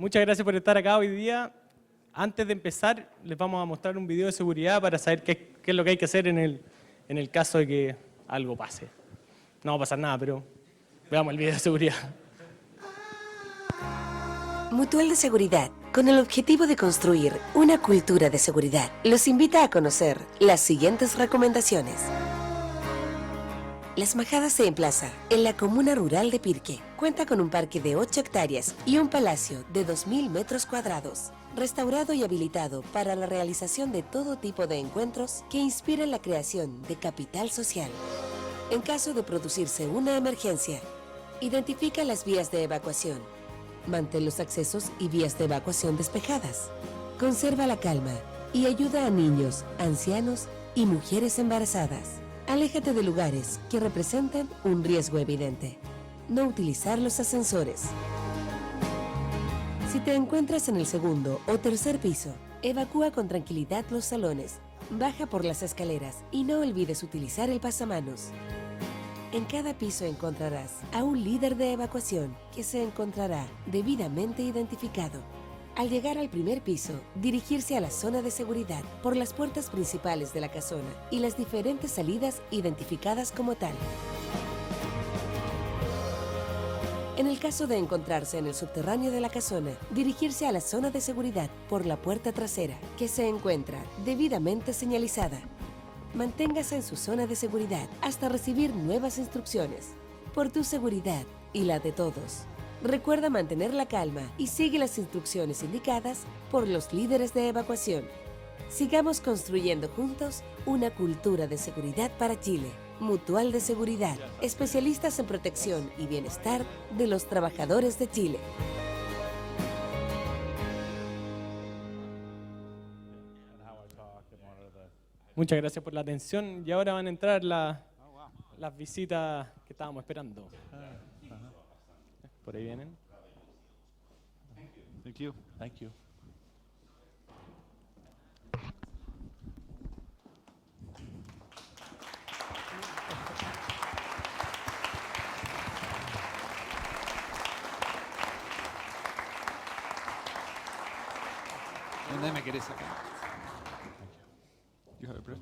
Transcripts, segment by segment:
Muchas gracias por estar acá hoy día. Antes de empezar, les vamos a mostrar un video de seguridad para saber qué es lo que hay que hacer en el caso de que algo pase. No va a pasar nada, pero veamos el video de seguridad. Mutual de Seguridad, con el objetivo de construir una cultura de seguridad, los invita a conocer las siguientes recomendaciones. Las Majadas se emplaza en la comuna rural de Pirque. Cuenta con un parque de 8 hectáreas y un palacio de 2.000 metros cuadrados, restaurado y habilitado para la realización de todo tipo de encuentros que inspiran la creación de capital social. En caso de producirse una emergencia, identifica las vías de evacuación. Mantén los accesos y vías de evacuación despejadas. Conserva la calma y ayuda a niños, ancianos y mujeres embarazadas. Aléjate de lugares que representen un riesgo evidente. No utilizar los ascensores. Si te encuentras en el segundo o tercer piso, evacúa con tranquilidad los salones. Baja por las escaleras y no olvides utilizar el pasamanos. En cada piso encontrarás a un líder de evacuación que se encontrará debidamente identificado. Al llegar al primer piso, dirigirse a la zona de seguridad por las puertas principales de la casona y las diferentes salidas identificadas como tal. En el caso de encontrarse en el subterráneo de la casona, dirigirse a la zona de seguridad por la puerta trasera, que se encuentra debidamente señalizada. Manténgase en su zona de seguridad hasta recibir nuevas instrucciones. Por tu seguridad y la de todos. Recuerda mantener la calma y sigue las instrucciones indicadas por los líderes de evacuación. Sigamos construyendo juntos una cultura de seguridad para Chile. Mutual de Seguridad, especialistas en protección y bienestar de los trabajadores de Chile. Muchas gracias por la atención y ahora van a entrar las visitas que estábamos esperando. Por ahí vienen. Thank you. Thank you. ¿Dónde me querés sacar? You have a breath?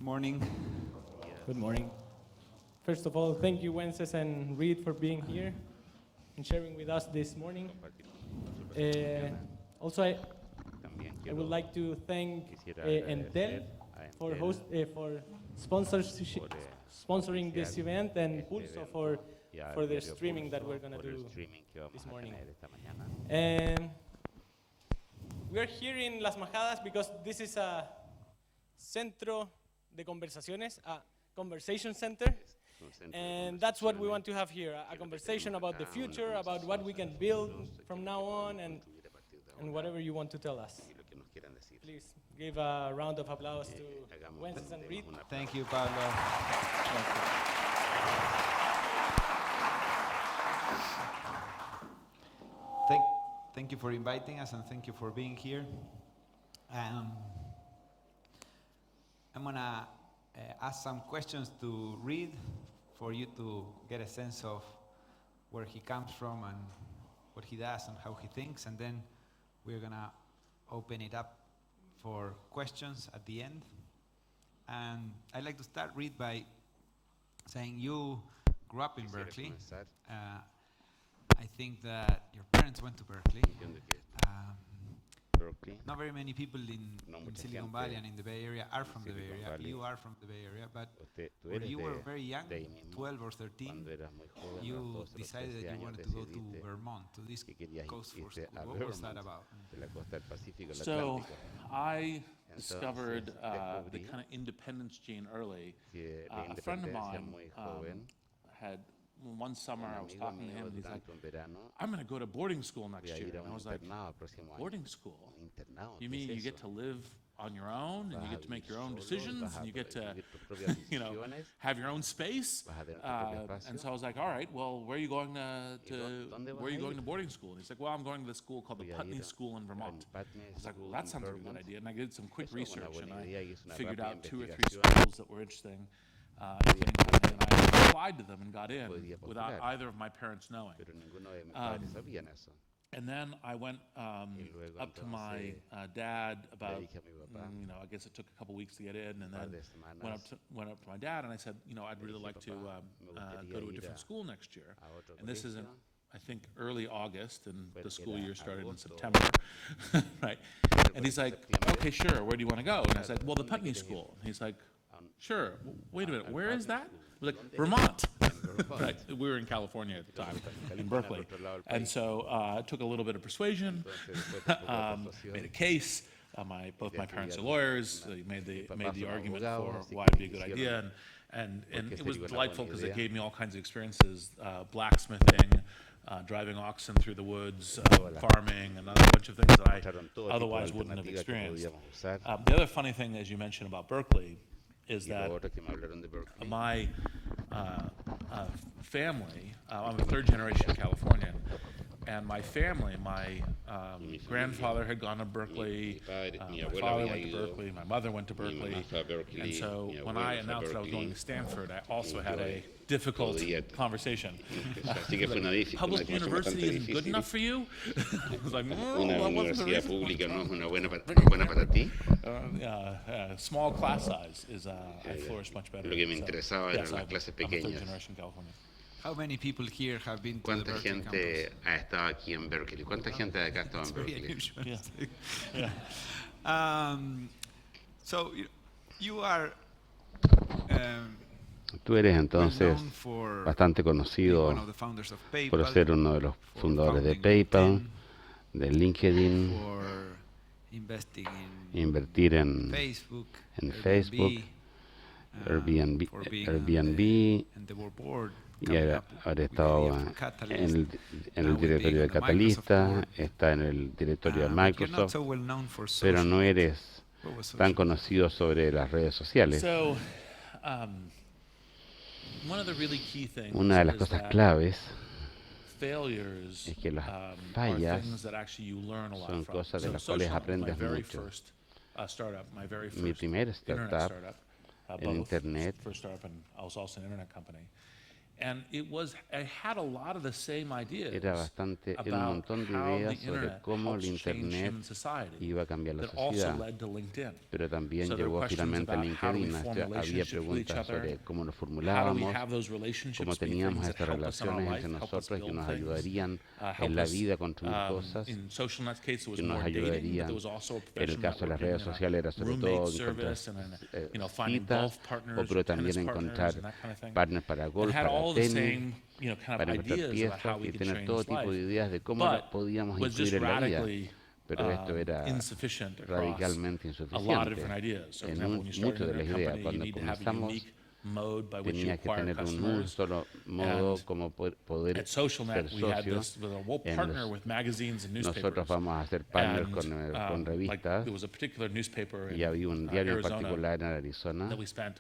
Morning. Good morning. First of all, thank you, Wences and Reid, for being here and sharing with us this morning. Also, I would like to thank Entel for sponsoring this event, and Pulso for the streaming that we're going to do this morning. We are here in Las Majadas because this is a centro de conversaciones, a conversation center. And that's what we want to have here, a conversation about the future, about what we can build from now on, and whatever you want to tell us. Please give a round of applause to Wences and Reid. Thank you, Pablo. Thank you for inviting us and thank you for being here. I'm gonna ask some questions to Reid for you to get a sense of where he comes from and what he does and how he thinks, and then we're gonna open it up for questions at the end. And I'd like to start, Reid, by saying you grew up in Berkeley. I think that your parents went to Berkeley. Not very many people in Silicon Valley and in the Bay Area are from the Bay Area. You are from the Bay Area, but when you were very young, 12 or 13, you decided that you wanted to go to Vermont, to this coast for school. What was that about? So I discovered the kind of independence gene early. A friend of mine had, one summer I was talking to him and he's like, I'm going to go to boarding school next year. And I was like, boarding school? You mean you get to live on your own and you get to make your own decisions and you get to, have your own space? And so I was like, all right, well, where are you going to boarding school? And he's like, well, I'm going to this school called the Putney School in Vermont. I was like, well, that sounds like a good idea. And I did some quick research and I figured out 2 or 3 schools that were interesting. And I applied to them and got in without either of my parents knowing. pero ninguno de mis padres sabían eso. And then I went luego up to my entonces dad about, dije a mi papá, I guess it took a couple weeks to get in, and par then de semanas, went up to my dad, and I said, I'd really dije, like to "Papá, me gustaría go to a ir different a- school next year. a otro And this is in, colegio." I think, early August, and the Porque school era year started in agosto. September, right? And he's like, septiembre. okay, sure, where do you want to go? And I said, well, the Putney School. And he's like, sure, wait a minute, where is that? I was like, Vermont. Right, we were in California at the time, in Berkeley. And so it took a little bit of persuasion, made a case. Both my parents are lawyers. They made the argument for why it'd be a good idea, and it was delightful because it gave me all kinds of experiences: blacksmithing, driving oxen through the woods, farming, and a bunch of things that I otherwise wouldn't have experienced. The other funny thing, as you mentioned about Berkeley, is Y that lo otro que me hablaron de Berkeley, my family, I'm a third generation Californian, and my family, my grandfather had gone to Berkeley, mi my abuela father había went to ido, Berkeley, my mother went to mi Berkeley, mamá fue a Berkeley, and so mi when abuelo I fue a announced that I was going Berkeley, to Stanford, I also y had yo a difficult podía- conversation. Así que fue una Public conversación university bastante isn't good difícil. enough for you? I was like, no, Una that wasn't the universidad reason. pública no es una buena para ti. Small class size is, I flourished much better. Lo que me So, interesaba eran yes, las clases I'm a third pequeñas. generation Californian. How many people here have been to the ¿Cuánta Berkeley gente campus? ha estado aquí en Berkeley? ¿Cuánta gente de acá ha estado en Very Berkeley? unusual. Yeah. So you are Tú eres well entonces known for bastante being conocido one of the founders of por PayPal, ser uno de los for fundadores de founding PayPal, LinkedIn, de LinkedIn, for investing in invertir en Facebook, Facebook, Airbnb, for being Airbnb, and the board y coming haber up with estado the idea for Catalyst, en el now with being directorio de on the Microsoft Catalysta, board. está en el directorio de But you're not Microsoft, so well known for pero social. no eres What was tan social? conocido sobre las redes sociales. So, one of the really key things Una de las is cosas that claves failures es que las are fallas things that actually you learn a lot son from. cosas de So las cuales Social was my aprendes very mucho. first startup, my very Mi first primer internet startup startup, en both, internet. first startup, and I was also an internet company. And I had a lot of the same ideas Era un about montón de how the ideas sobre internet cómo el helps change internet human society iba a cambiar la that also sociedad, led to LinkedIn. pero también So there were llegó questions finalmente a about how do we LinkedIn. form Había relationships with each preguntas other, sobre cómo nos how do we formulábamos, have those cómo relationships be teníamos things that estas help us in our relaciones life, entre help us nosotros que build nos things, ayudarían help en la us, vida a construir cosas, in Social Net's case, it was que nos more dating, but ayudarían. there was also a En el professional caso de las networking redes and a sociales era sobre roommate todo encontrar service and finding citas, golf partners, pero or tennis también partners encontrar and that kind of thing. partners para And golf, had para all the tenis, same, kind para of encontrar ideas about how piezas we y can tener change todo tipo life, de ideas de cómo but podíamos was just influir en la vida. radically Pero esto era insufficient across radicalmente a lot of different insuficiente. ideas. So, for En example, when you start muchas de an las internet ideas, company, you cuando need to have a comenzamos, unique mode by which you tenía que acquire tener un customers. solo modo And como poder At ser SocialNet, we had socio. this, we'll en partner los- with magazines and newspapers. Nosotros vamos a hacer partners And, con like, revistas, there was a particular newspaper y había un in diario en Arizona particular en Arizona that we spent,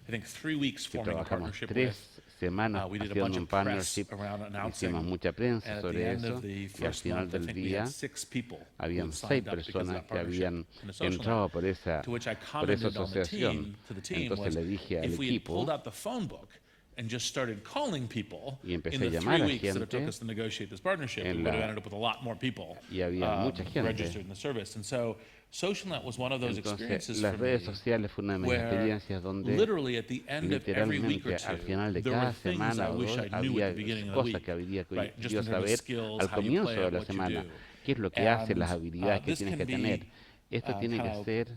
I think, 3 weeks que forming a trabajamos partnership 3 with. semanas We did a haciendo bunch un of press partnership, around announcing, hicimos mucha prensa and at the sobre end eso, of the y al first final month, I del think we día had 6 people who habían had 6 signed up because of personas that que partnership habían in the social entrado net. por esa To which I por esa commented on the asociación. to the team Entonces was, le dije al if we had equipo, pulled out the phone book and just started calling people y empecé in a the llamar 3 a weeks that it took gente, us to negotiate this partnership, we en would have la- ended up with a lot more people y había mucha gente. registered in the service. And so SocialNet was one of those Entonces, experiences las for redes me sociales fue una de mis where experiencias donde literally at the end of every week or literalmente al two, final de there were cada things semana I o wish dos I knew había at the beginning of the cosas week. que había que Right, just yo in terms of saber skills, al how you comienzo play de it, la what you semana, do. qué es lo que hace, las And, habilidades que this tienes can que be, tener. Esto tiene kind que of, ser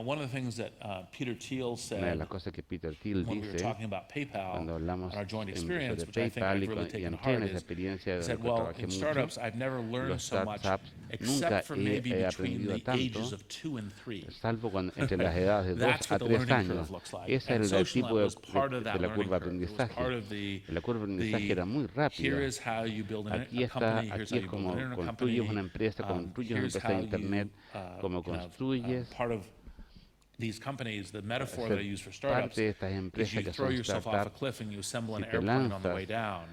one of the things that Peter Thiel una de said las cosas que Peter Thiel when we were dice talking about PayPal cuando hablamos and our joint sobre experience, which I think PayPal I've really y taken to entré en heart, esa is experiencia he de said, la que well, trabajé in mucho. startups, I've never learned Los so much startups except nunca for maybe he between aprendido the tanto, ages of 2 and 3. salvo entre las edades de 2 That's a what the 3 learning años. curve looks like. Ese And era el SocialNet tipo was part of de that la learning curva de curve. It was aprendizaje. part of the, La curva de aprendizaje era muy rápida. here is how you build Aquí a company, here's aquí how es you build como an internet construyes company, una empresa, construyes una here's empresa how de internet, you, como construyes part of these companies, the metaphor ser that I use for parte startups de estas is empresas you que throw son yourself off a startups. cliff and you assemble an Si te airplane on the lanzas way down.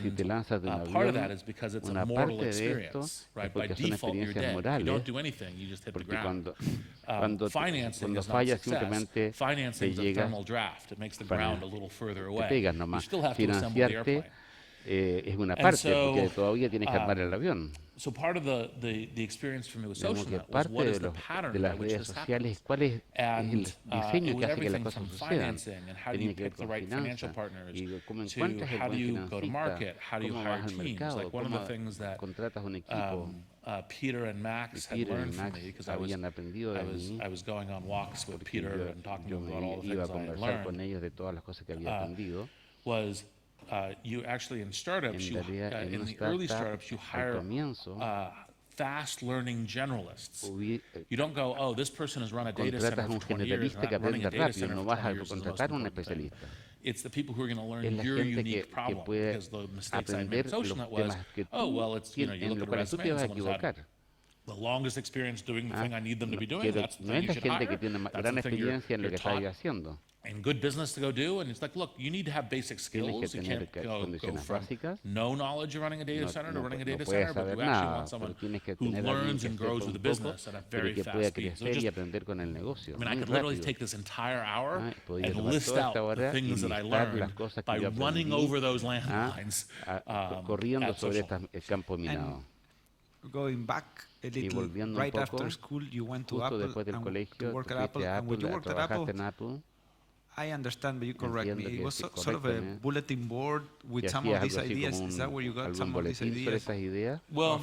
si te lanzas de un part of that avión, is because it's una a mortal parte de esto experience, es right? By porque son default, you're experiencias dead. You morales, don't do anything, you just hit the porque ground. cuando Financing is not fallas success. simplemente Financing is a llegas, thermal draft. It makes the ground a little further te away. pegas You nomás. still have to assemble the Financiarte airplane. es una And parte, so, porque todavía tienes que armar el avión. So part of the experience for me with Digamos que social net was parte what is de, the pattern de by las which redes this sociales, happens. cuál es el And diseño it was que hace que las everything cosas from sucedan. financing and how do you Tenía que ver pick the con right financial finanzas partners y cómo to encuentras el how do buen you go to financista, market, how do you cómo hire vas al teams. mercado, Like one of cómo the things that contratas un equipo. Peter and Max had Peter y learned from Max me because habían aprendido de mí, I was going on walks with porque Peter and talking yo to him about all me the iba a things I had conversar con learned ellos de todas las cosas que había aprendido. was you actually in startups, En you, realidad, en in una the early startup, startups, you al hire comienzo, fast learning generalists. You don't go, oh, this person has run a data contratas center a for un 20 years. generalista que Running a aprenda data rápido, center no for vas 20 a years is the most contratar a un important thing. especialista. It's the people who are going to Es learn la your gente unique que problem. puede Because the mistakes I made aprender with social los net was, temas que oh, tú, well, it's, you know, you en look los at a cuales tú resume te and vas a someone's had equivocar. the longest experience doing the thing I need them to be doing. Pero That's the no thing es you la should gente hire. que tiene That's gran the thing experiencia en lo you're que está taught haciendo. and good business to go do. And it's like, look, you need to have basic Tienes que skills. You tener can't go condiciones from básicas. no knowledge of running a data center to running a data puedes center, but saber you actually nada, want someone pero tienes que who tener a alguien learns que and sepa grows with un the poco, business at a pero very que fast pueda speed. So crecer y just, aprender con el negocio. I mean, I muy could literally rápido. take this entire hour Podía and tomar list toda out esta the hora y things that I listar las learned cosas que by yo running aprendí, over those landmines corriendo at sobre social. el campo minado. Going back a Y little, volviendo right un poco, after school, you went to justo Apple después del and colegio, to work tú at Apple. fuiste a And when you Apple, worked at trabajaste Apple, en Apple, I understand, but you correct me. entiendo It que was sí, sort of a corréctame, bulletin board with que some of hacías these algo así ideas. como Is that where you got algún some of these boletín sobre ideas? estas ideas. Well,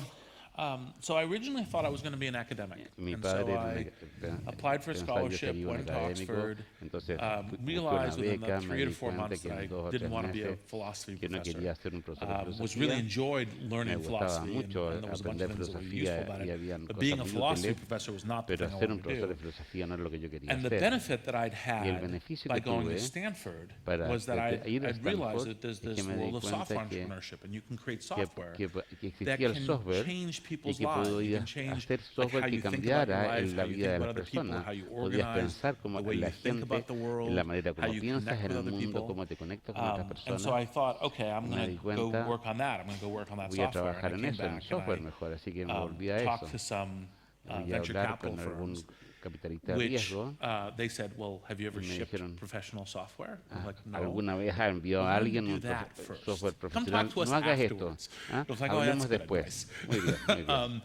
so I originally thought I was going to be an academic. Mi And padre so I applied for a pensaba yo scholarship, sería un went to académico, Oxford, entonces busqué una realized within beca, the me 3 to di 4 cuenta months que that I en 2 o 3 didn't want to be a meses philosophy que no professor. quería ser un profesor de Was really filosofía. enjoyed Me learning gustaba philosophy, mucho and there was a bunch of aprender things that were useful filosofía about y it. habían But cosas being a muy philosophy útiles, professor was not the pero thing I ser un wanted to profesor de do. filosofía no es lo que yo quería And the hacer. benefit that I'd Y el had beneficio by que going to tuve Stanford para was that ir a I'd realized Stanford that there's es que this me di world of software cuenta que entrepreneurship, and you can create software que that existía el can software change y people's que lives. You podía can change hacer like software how que you think about your cambiara life, en la how you vida think de about las other people, personas. how you Podías organize, pensar como the way en la you think gente, about the world, en la manera how como you piensas connect en with el other mundo, people. cómo te conectas con otras And personas. so I thought, okay, I'm Me going di to go cuenta, work on that. I'm going to go work on that voy a software. trabajar And I en came eso, en back software and mejor, así que I me volví a talked eso. to some Voy a venture hablar capital con algún firms, capitalista de which riesgo. they said, well, have you ever Me shipped dijeron, professional software? I'm like, no. ¿Alguna vez ha enviado a Well, learn to alguien do un that first. software Come profesional? talk to us No hagas esto. afterwards. I was like, oh, Hablemos that's good después. advice. Muy bien, muy bien.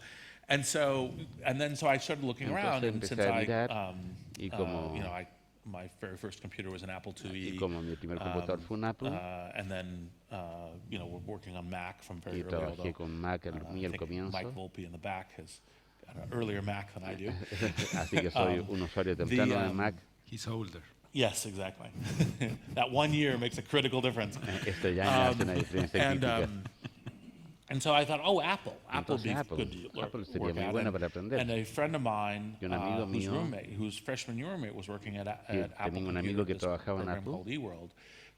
And so I started looking around, and Entonces since empecé a I, mirar y como, you know, my very first computer was an Apple y IIe, como mi primer computador fue un Apple, and then you know, we're working on Mac from very y early. trabajé Although con Mac muy I al think comienzo. Mike Volpe in the back has got an earlier Mac than I do. Así que soy un usuario temprano de Mac. He's older. Yes, exactly. That 1 year makes a critical difference. Esto ya hace una diferencia crítica. And so I thought, oh, Apple would be Entonces, good to Apple sería work muy at. bueno para aprender. And a friend of mine, Y un amigo whose mío, roommate, whose freshman year roommate was working at Apple tenía un Computer, amigo que this trabajaba en program Apple. called eWorld.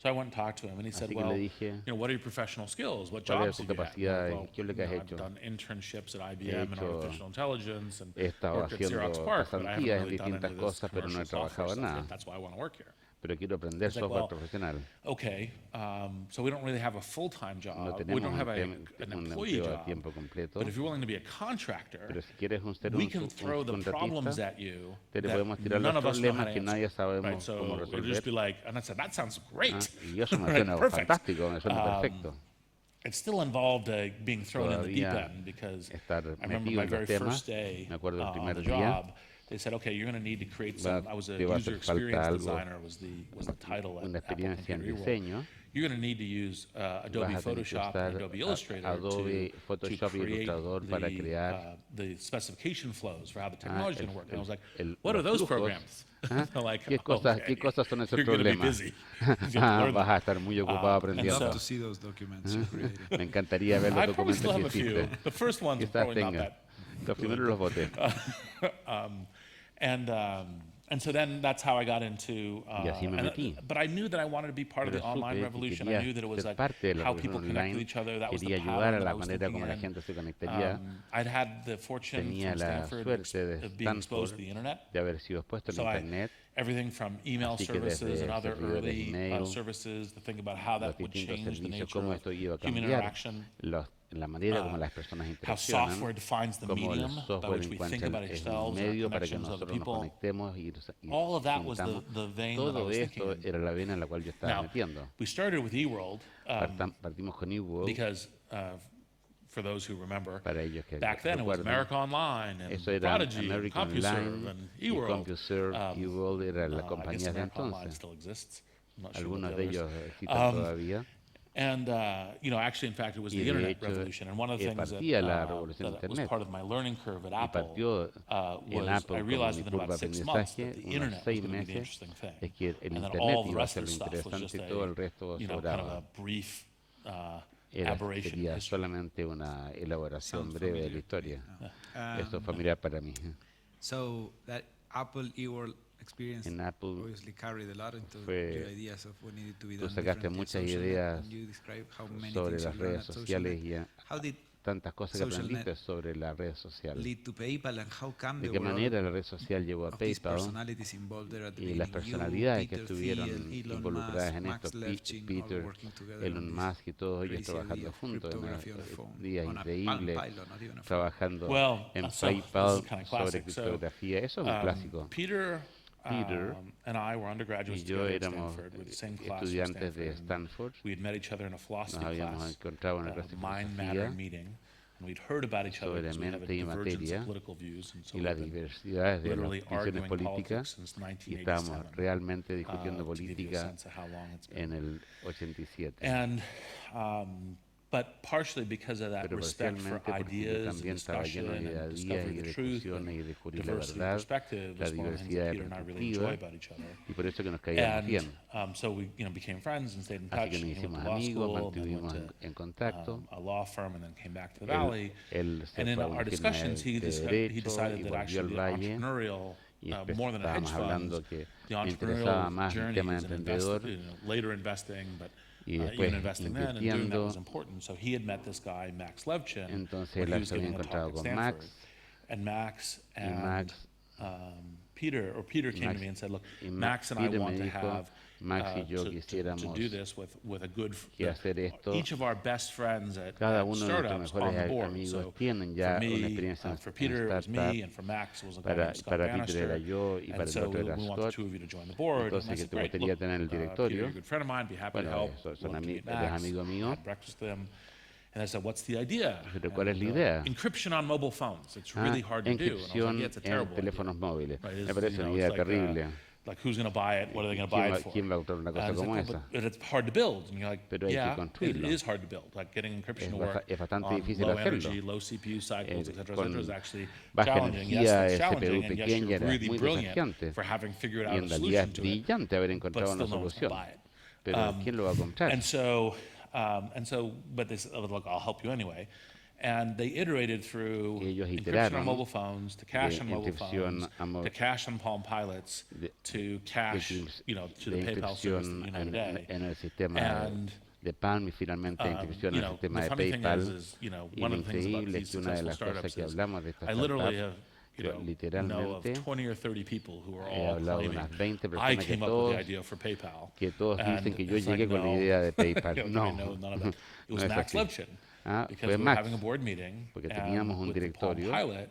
So I went and talked to him, and he said, Así que well, le dije, you know, what are your professional skills? What ¿cuál es jobs tu have you had? capacidad? Well, ¿Qué es lo que has I've hecho? done internships at He IBM in hecho- artificial intelligence and He estado worked at Xerox haciendo Park, but I haven't pasantías en really done any distintas of this cosas, pero no he commercial software trabajado en stuff nada. yet. That's why I want to work here. Pero quiero aprender It's like, software well, profesional. Okay, so we don't really have a full-time No job. We tenemos don't have un an employee empleo a job. tiempo completo, But if you're willing to be a contractor, pero si quieres ser we un can throw the problems contratista, at you te that podemos tirar none los of us know how problemas to que answer. nadie sabemos Right, so cómo it'll just be resolver. like, and I said, that sounds great. Y eso me Right, suena perfect. fantástico, me suena perfecto. It still involved being thrown in the deep Todavía end because estar I remember metido my en very los temas. first day Me acuerdo el on primer the día. job. They said, okay, you're going to need to create some. I was a te va a user hacer falta experience algo, designer was the title at una Apple experiencia en Computer World. diseño. You're going to need to use Adobe Vas a tener que Photoshop and usar Adobe Illustrator Adobe to Photoshop y create Illustrator para crear the specification flows for how the technology is going to work. And I was like, el- what are los those flujos. programs? ¿Ah? They're like, ¿Qué okay, cosas son esos you're going to be problemas? busy. You have to learn Vas them. a estar muy ocupado I'd aprendiendo. love to see those documents you created. Me encantaría ver I los probably documentos still que have a few. hiciste. The first ones are Quizás probably not tenga. that. Los primeros los boté. And so then that's how I got into, Y así me metí. but I knew that I wanted to be part of the Pero online supe que revolution. I quería knew that it was ser like parte de la how people revolución connect with online, each other. That was the quería ayudar pattern a that I la was manera thinking como la in. gente se conectaría. I'd had the fortune Tenía from la Stanford suerte de of being exposed to the Stanford internet. de haber sido expuesto en So internet, everything from email Así que services desde and other servidores early email, services to think about how los that would distintos change the servicios, nature cómo of esto iba a human cambiar interaction. la manera como las personas How interaccionan, software defines the cómo el medium by software which we think encuentra about el ourselves and our medio para que connections to other nosotros nos people. conectemos y All of that was sintamos. the vein that I Todo was esto thinking in. era la vena en la cual yo estaba Now, metiendo. we started with eWorld Partimos con eWorld, because, for those who remember, para ellos que back then it was recuerdan, America Online and eso era Prodigy and American CompuServe Online and y eWorld. CompuServe, eWorld era la I guess compañía de America Online entonces. still exists. I'm not sure Algunos about de the ellos others. existen todavía. And, actually, in fact, it was Y the de internet hecho, revolution. And one of the things partía la that revolución de was Internet. part of my learning curve at Y Apple partió en was Apple I como realized mi within curva about de 6 months that aprendizaje, the unos internet was 6 going to be the meses, interesting thing. es que el And then Internet all the iba a rest ser of lo the stuff was just interesante y todo el resto kind of sobraba. a brief aberration. Sería history. solamente una elaboración Sounds breve de la familiar. historia. Um, Esto es familiar para mí. So that Apple eWorld experience En Apple obviously carried a lot into fue- your ideas of what needed to be tú done sacaste differently at muchas social net, ideas and you describe how many sobre things las you learned redes at social sociales net. y How did tantas cosas que Social aprendiste net sobre las redes sociales. lead to PayPal, and how come De there qué were all manera la red social llevó a of these PayPal personalities involved there at the y las beginning? You, personalidades que Peter estuvieron Thiel, Elon involucradas Musk, en Max esto, Levchin, all Peter, working together on Elon this Musk y todos ellos crazy idea trabajando of juntos en cryptography on a phone, días on a Palm increíbles, Pilot, not even a phone. trabajando Well, en so this is PayPal kinda sobre classic. So, criptografía. Eso es un clásico. Peter Peter and I were undergraduates Y yo together at éramos Stanford with the same class from estudiantes de Stanford. Stanford. We had met each other in a Nos philosophy habíamos class, encontrado en la clase de mind, matter, filosofía and meeting, and we'd heard about each other sobre because we have a mente y divergence materia of political views, and so y we've las been diversidades de las literally visiones arguing politics políticas since y estábamos 1987. realmente discutiendo To give you a política sense of how long it's been. en el 87. And but partially because of that Pero respect for parcialmente porque yo ideas and también estaba lleno discussion de and ideas discovering y the truth discusiones y and descubrir la diversity of verdad, perspective la is one of the things diversidad that de Peter and I really enjoy perspectiva about each other. y por eso que nos caíamos And bien. so we became friends and stayed in Así touch. que nos And he went hicimos to law amigos, school and then mantuvimos went to en contacto. a law firm and then came back to the Valley. Él se And in fue a our una firma discussions, he de decided derecho y that volvió al actually the Valle entrepreneurial, y more than a hedge estábamos fund, hablando que the me interesaba entrepreneurial más el journey tema de is an emprendedor later investing, but y even después investing then and doing that invirtiendo. was important. So he had met this guy, Max Levchin, Entonces when él he was se había giving a talk encontrado at con Stanford. Max And Max y and Max Peter came Max to me and said, look, y Max and I Peter me want to dijo, have Max y yo to quisiéramos do this with a good que hacer esto. each of our best friends at Cada uno de nuestros startups on the mejores board. amigos So tienen ya for me, una experiencia for en Peter it was startup. me, and for Max it was a guy named Scott Para Peter Bannister. era yo y para And el so otro era we want the Scott. two of you to join the board. And I Entonces que said, te great, gustaría look, tener el Peter, directorio. you're a good friend of mine, be happy to Bueno, help. son Love to meet eres Max. amigo mío. Had breakfast with him. And I said, what's the idea? Pero ¿cuál es And, la idea? Encryption on mobile phones. It's really hard to do. And I was like, Encripción yeah, it's a en terrible teléfonos idea. móviles. Right, Me it's, parece una it's idea like, terrible. Like who's going to buy it? What are they going to buy it for? ¿Quién va a comprar una cosa And como it's like, esa? but it's hard to build. And you're like, Pero hay que yeah, it construirlo. is hard to build. Like getting encryption to work Es bastante on difícil low hacerlo. energy, low CPU cycles, et cetera, Con is actually baja challenging. Yes, energía, it's CPU challenging, and yes, pequeña, you're era really muy brilliant desafiante. for having figured Y out en a realidad solution es to it, brillante haber but encontrado una still no one's going solución. to buy it. Pero ¿quién lo va a comprar? But they said, oh, look, I'll help you anyway. And they iterated through Ellos encryption iteraron on mobile phones, to cache on mobile encripción phones, to cache on Palm Pilots, to cache, to the de PayPal service that encripción you know today. en el sistema And de Palm y finalmente encripción en el sistema the de funny thing PayPal. is, Y one lo of the things about increíble these es que una de successful las cosas startups que is hablamos de esta I literally startup, have, know of literalmente 20 or 30 people who are he all hablado de claiming, unas 20 I personas que came up with todos, the idea for PayPal. que todos dicen And que yo it's like, llegué con la no. idea de PayPal. No, No, none of that. It no was es Max así. Levchin. Fue Because we were Max, having a board meeting porque and teníamos un with the Palm directorio Pilot,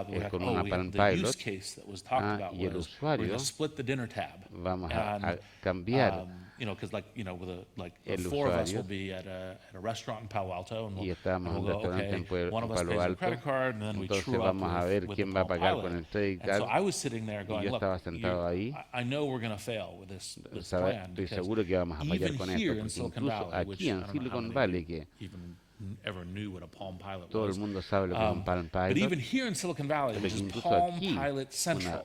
we had, con oh, una we Palm had the use Pilot. case that was talked about Y el was we're going usuario to split the dinner tab. vamos And, a cambiar because with el four of us usuario. will be at a restaurant in Palo Alto, and Y we'll, estábamos en un we'll go, restaurante en okay, one of us Palo pays a Alto. credit card, and then we Entonces true up vamos a ver with quién the va a Palm pagar Pilot. con el credit And so card. I was sitting there Y going, yo look, estaba sentado ahí. I know we're going to fail with this Estoy plan, because seguro que vamos a fallar even con here esto, in porque Silicon incluso Valley, which aquí I en don't know how Silicon many Valley, of que you even ever knew what a Palm Pilot todo was. el mundo sabe lo que es un Palm But Pilot, even here in Silicon Valley, pero which que is incluso Palm aquí Pilot Central,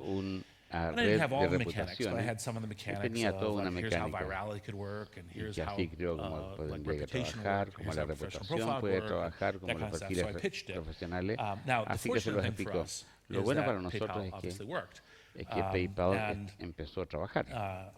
un a And I red didn't have all de the mechanics, but I reputaciones. had some of the Yo mechanics tenía toda of una like, here's how mecánica virality could work, and y here's que how así creo como like podría que reputation trabajar, work, como here's la how professional reputación profile puede work, trabajar, that como kind los of stuff. So I perfiles pitched it. profesionales. Now, the Así que se fortunate los thing for explicó. us Lo is bueno that para nosotros PayPal es obviously worked. que PayPal And empezó a trabajar.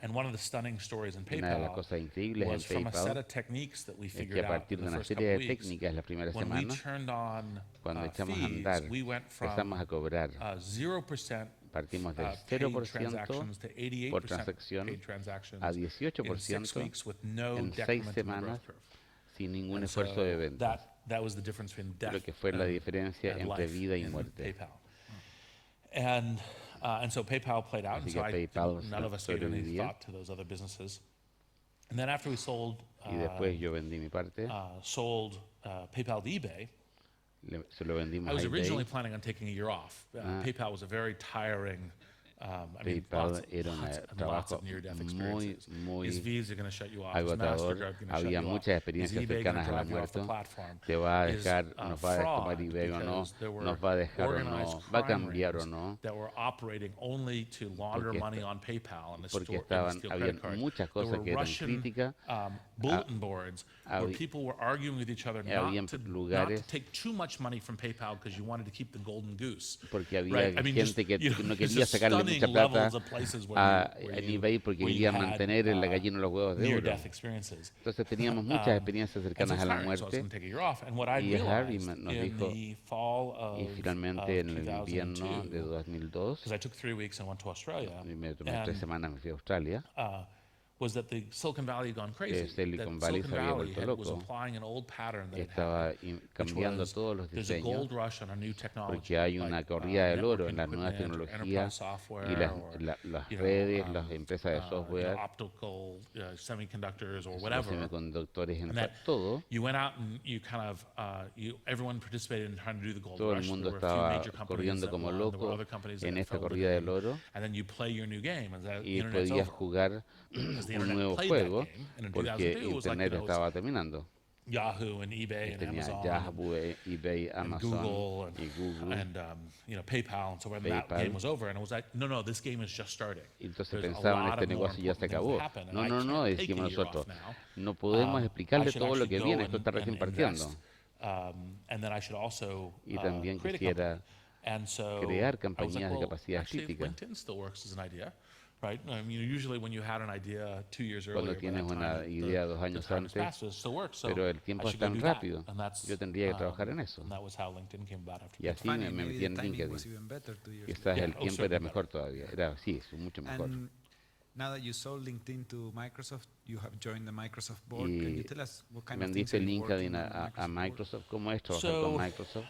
And one of the stunning stories in Una de las PayPal cosas increíbles was en from a set PayPal of techniques that we es que figured a out partir in de the una first serie couple de weeks. técnicas la primera When we semana, turned on cuando echamos a fees, andar, we went empezamos from a cobrar 0% partimos del paid 0% transactions to 88% por transacción paid transactions a in 6 18% weeks with no en 6 decrement in the semanas growth curve. sin ningún And esfuerzo so de ventas. that was the difference between Lo death que fue la diferencia and entre life vida y in muerte. PayPal. And so PayPal played out, and Así so que PayPal none of us gave any sobrevivía. thought to those other businesses. And then after we sold Y después yo vendí mi parte, PayPal to eBay, se lo vendimos I a was originally eBay. planning on taking a year off. PayPal was a very tiring. PayPal era un lots trabajo of near-death muy, experiences. muy Is Visa going to shut you off? Is agotador. MasterCard going to shut Había you muchas off? Is experiencias eBay going to cercanas a la drive you off the muerte. platform? Te va a Is, dejar, nos va a dejar fraud eBay o no, because there were nos va a dejar o no, organized va a crime cambiar o rings no, that were operating only to launder Porque money on PayPal and porque steal había credit cards. muchas There cosas were que eran Russian críticas. bulletin boards where había- people were arguing with each other habían not to lugares- take too much money from PayPal because you wanted to keep the golden goose. Porque había Right? I mean, gente que no there's quería just sacarle stunning mucha plata levels of places where en eBay porque where you quería had, mantener en la gallina los huevos de oro. near-death experiences. Entonces teníamos muchas experiencias And so cercanas it's a la tiring, so I was muerte. going to take a year off. And what I Y Harry realized nos in dijo, the fall of, y finalmente en el invierno de 2002, 2002, because I took 3 weeks and went to Australia, y me tomé and 3 semanas, me fui a Australia, was that the Silicon Valley had gone crazy. Silicon That Valley Silicon se había Valley vuelto was loco, applying an old pattern that que had estaba happened, which cambiando was todos los there's a diseños, gold rush on a new technology, porque hay una like, corrida del oro en networking las nuevas equipment or tecnologías enterprise software y or, las you know, redes, las empresas de software, optical semiconductors or los whatever. semiconductores, And that todo. you went out and you kind of, everyone participated in trying to do the gold Todo el rush. mundo There were a few estaba major companies corriendo that como won, there were loco other companies en that esta fell corrida del behind. oro And then you play your new game, and the y internet's podías over. jugar Because the un internet nuevo played juego that game, and in porque 2002 it was like, Internet you know, estaba terminando. Yahoo and eBay and Tenía Amazon Yahoo, eBay, and Amazon Google y Google. and PayPal, and so when that PayPal. game was over, and it was like, no, this game is just starting. Y entonces There's a pensaban, lot este of more negocio ya se important things acabó. that happen, and No, I no, no, can't take decimos a year nosotros. off now. No podemos I explicarle should todo lo actually que go viene, esto and- está recién and partiendo. invest. And then I should also Y también create a quisiera company. And so crear I was compañías like, de well, capacidad actually, crítica. LinkedIn still works as an idea, right? I mean, usually when you had an idea 2 years Cuando earlier, by tienes that una time, idea the 2 años time has antes, passed, it still works. So pero el I tiempo should es go tan do that. rápido. And that's, Yo tendría que trabajar en eso. and that was how LinkedIn came about after Y así Funny, me maybe metí the en timing LinkedIn. was even better 2 years ago. Quizás Yeah, el oh, tiempo certainly era mejor todavía. Era, sí, mucho mejor. And now that you sold LinkedIn to Microsoft, you have joined the Microsoft board. Can you Y tell us what kind of things vendiste are you LinkedIn working on a the board? Microsoft. ¿Cómo es trabajar So, con Microsoft?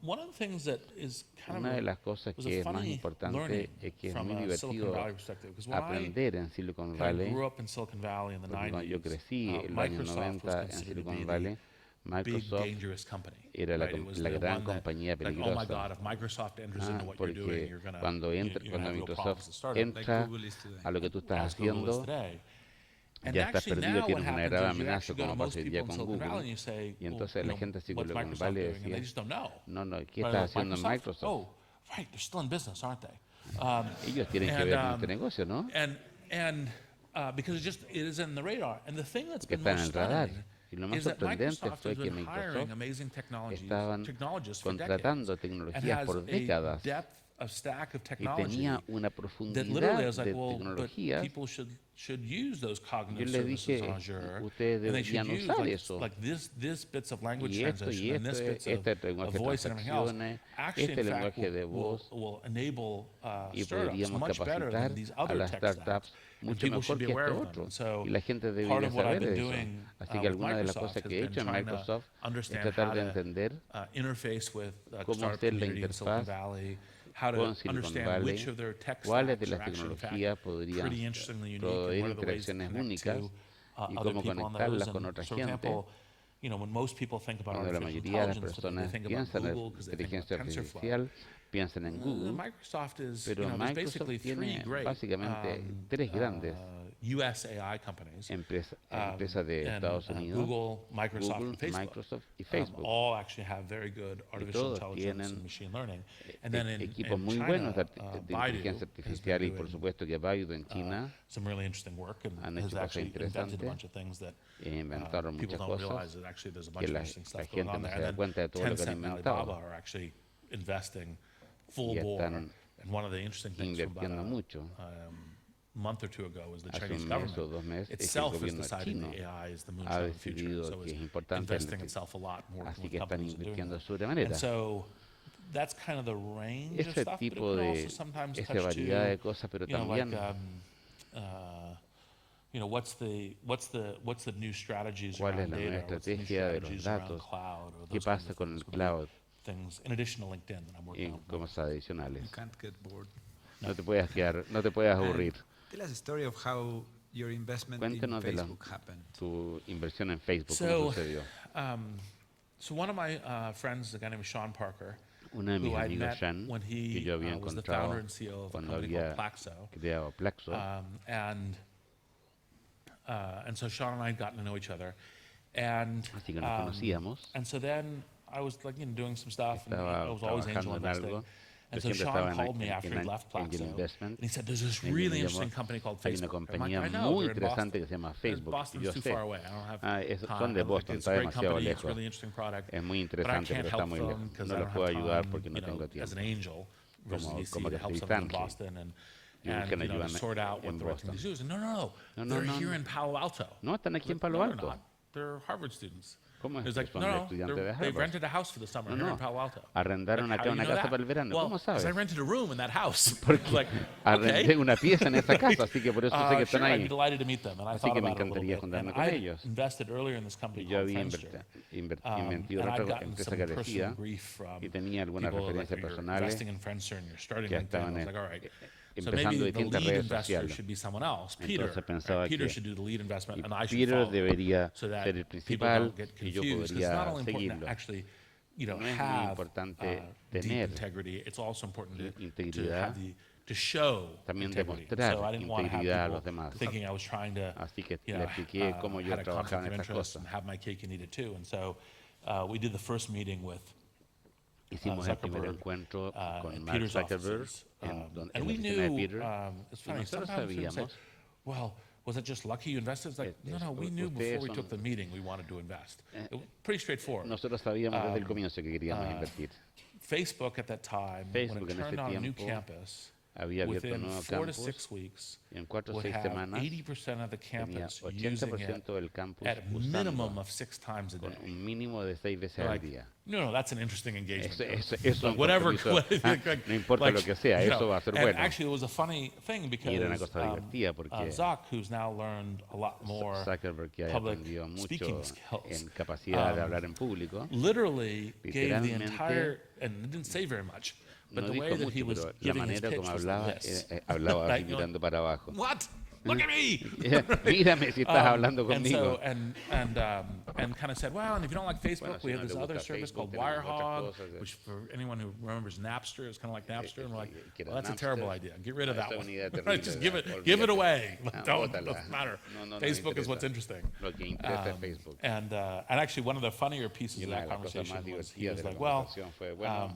one of the things that is kind Una of de las cosas was que a es más funny importante learning es que es from muy a Silicon divertido Valley perspective. Because when I aprender en Silicon kind of Valley. grew up in Silicon Valley in the Porque cuando yo 90s, crecí en los años Microsoft was 90 en considered to be Silicon the Valley, big Microsoft dangerous company. era Right? It was la the gran one that, compañía like, oh my peligrosa. God, if Microsoft enters into what you're doing, Porque you're gonna cuando you're gonna have real Microsoft problems as a startup. entra Google is today. a lo que tú estás As Google is haciendo, today. And ya estás actually perdido, now tienes what una happens grave is you amenaza actually go to como most pasa hoy people día in con Silicon Valley Google. and you say, Y well, entonces la gente de what's Silicon Microsoft Valley doing? And they decía, just don't know. no, ¿qué Right, estás like, haciendo en Microsoft? Oh, right, they're still in business, aren't they? Ellos tienen que ver con este negocio, ¿no? And because it is in the radar. And the thing that's Que been está en most el radar. stunning Y lo más is that sorprendente Microsoft fue has que been hiring Microsoft amazing estaban technologists for contratando decades, and tecnologías has por a décadas depth of stack of y technology tenía una that profundidad literally I was like, de well, but tecnologías. people should use those Yo cognitive les services dije, on Azure, ustedes and they should deberían use usar eso. like this bits of language Y esto, translation and this bits este of lenguaje de voice and everything else. transacciones, Actually, este in fact, lenguaje de voz, will enable y startups podríamos much better capacitar than these a other las tech stacks. startups And mucho people mejor should be que aware este of them. otro. And so Y la gente part debería of what I've saber been de eso. doing Así que with alguna de las Microsoft cosas has que he been hecho en trying to Microsoft es understand tratar how de to entender interface with the cómo startup hacer la community in Silicon interfaz Valley, how to con Silicon understand Valley, which of their tech cuáles de stacks las are actually, in fact, tecnologías podrían pretty interestingly unique, and proveer what are the ways to interacciones connect únicas to y other cómo people on conectarlas those. con And otra so, for gente. example, when most people think about Cuando la artificial mayoría de las intelligence, they personas think about piensan en Google because they think about inteligencia TensorFlow. artificial, piensan en Google, Microsoft is, pero there's Microsoft basically three tiene great básicamente tres grandes US AI companies, empresas de and Estados Unidos, Google, Microsoft, Google, and Facebook, Microsoft y Facebook. all actually have very good artificial todos intelligence tienen and machine learning. And then equipos in muy China, buenos de Baidu inteligencia has artificial been y por doing supuesto que Baidu en China some really interesting work and han has hecho cosas actually invented a interesantes, bunch of things that inventaron people muchas don't realize cosas that actually there's a bunch que of la interesting stuff going gente on no there. se da And cuenta de then todo lo que han Tencent and inventado. Alibaba are actually investing full Y bore. están And one of the interesting things from about invirtiendo mucho. month or two ago is the Hace Chinese un mes o government 2 meses es que el itself has gobierno decided chino the AI is the ha moonshot of the future. decidido So que es it's importante investing itself a lot and working así with que están companies and doing invirtiendo de that. sobremanera. And so that's kind of the range of Ese stuff, but it tipo can de, also sometimes esa touch variedad de to, cosas, pero you know, like, también you know, what's the new strategies cuál es around la nueva data, what's the new estrategia de los strategies around datos, cloud, or qué those kinds pasa of con things el would be cloud things in addition to LinkedIn that I'm y working on. cosas adicionales. You can't get bored. No te puedes quedar, no te puedes aburrir. Tell us a story of how your investment in Cuéntanos de Facebook happened. tu inversión en Facebook, So, cómo sucedió. So one of my friends, a guy named Sean Parker, Uno de mis who I amigos, met Sean, when que he yo había was the encontrado founder and CEO of a cuando company había called Plaxo. creado Plaxo, And so Sean and I had gotten to know each other. And así que nos conocíamos. and so then I was like, you know, doing some stuff, and Estaba I was always angel trabajando en investing. algo. And Yo so siempre Sean estaba called me after he left Angel Plaxo, Investment. and he said, "There's this Y really me llamó, interesting company called hay una Facebook." I'm like, compañía "I know, muy they're in interesante Boston." que se llama But Facebook. Boston's Y yo too sé, far away. I don't have time. son de I'm like, Boston, "It's está a great demasiado company, it's lejos. really interesting product, Es muy but I interesante, can't pero está help muy them lejos. because No I los don't puedo have ayudar time, porque no you know, tengo as tiempo. an angel versus Como VC to help capitalista someone in ángel. Boston and Y buscan you know, ayuda to sort out what en the right thing Boston. to do. And no, No, they're no, here no. in Palo Alto. No, están aquí en Like, Palo no, Alto. they're not. They're Harvard students. ¿Cómo es It's que like, son no, estudiantes de they Harvard? rented a house for the summer No, here no. in Palo Alto. Arrendaron Like, acá how do you una know casa that? para el verano. Well, ¿Cómo 'cause I sabes? rented a room in that house. Porque Like, arrendé okay. una pieza en esa casa, así que por eso sé que están Sure, I'd ahí. be delighted to meet them. And I Así thought que me about it a little encantaría bit. juntarme And con I ellos. invested earlier in this company Y yo called había Friendster. invertido en And I'd otra gotten empresa some que personal decía grief from y tenía algunas people like, referencias you're personales investing in Friendster and you're starting que LinkedIn. I estaban was like, all right. So empezando maybe the distintas lead redes investor sociales. should be someone else, Peter. Entonces pensaba Peter que should do the lead investment, y and I should Peter follow, debería so that ser el people principal don't get y yo confused. It's not podría only important seguirlo. to actually, you know, No es muy have importante deep tener integrity. It's also important to integridad, have to show también integrity. demostrar So I didn't want to have integridad a los people demás. thinking I was trying to, Así que you le know, expliqué cómo yo had a trabajaba conflict en of estas interest cosas. and have my cake and eat it too. And so we did the first meeting with Hicimos el primer Zuckerberg, encuentro con in Mark Peter's Zuckerberg offices. en And la we oficina de knew, Peter. it's Y funny, nosotros sometimes people say, sabíamos, well, was it just lucky you invested? It's like, no, we knew before ustedes we son- took the meeting we wanted to invest. It was pretty straightforward. nosotros sabíamos desde el comienzo que queríamos invertir. Facebook at that time, when Facebook it en ese turned on a new tiempo campus, había abierto un within nuevo 4 to campus 6 weeks, y en 4 o would 6 have semanas 80% of the tenía campus using it 80% del campus at a usando minimum of 6 times a con day. un mínimo de 6 veces They're al like, día. no, that's an interesting engagement. Eso Like, es un whatever, compromiso. like, No importa like, lo que sea, you eso know, va a ser and bueno. actually, it was a funny thing Y era una because cosa divertida porque Zuck, who's now learned a lot more Zuckerberg, que ha public aprendido mucho speaking skills, en capacidad de hablar en público, literally gave the literalmente, entire, and it didn't say very much, but no the way dijo that he mucho, was pero la giving his manera pitch como was hablaba, like this. hablaba así Like, you know, mirando para abajo. What? Look at me! Mírame si estás hablando And conmigo. so, and kind of said, well, and if you don't like Facebook, Bueno, we si have no this le other gusta service called Facebook, tenemos otras Wirehog, cosas, which for anyone who remembers Napster, is kind of like Napster. And we're like, que era well, that's a Napster. terrible idea. Get rid of that Esa one. unidad Right? terrible, Just give it olvídate. away. Ah, Don't, bótala. doesn't matter. No Facebook is interesa. what's interesting. Lo que interesa es Facebook. And actually, one of the funnier pieces Y of una that de las cosas conversation más was he divertidas was de la like, well, conversación fue, bueno,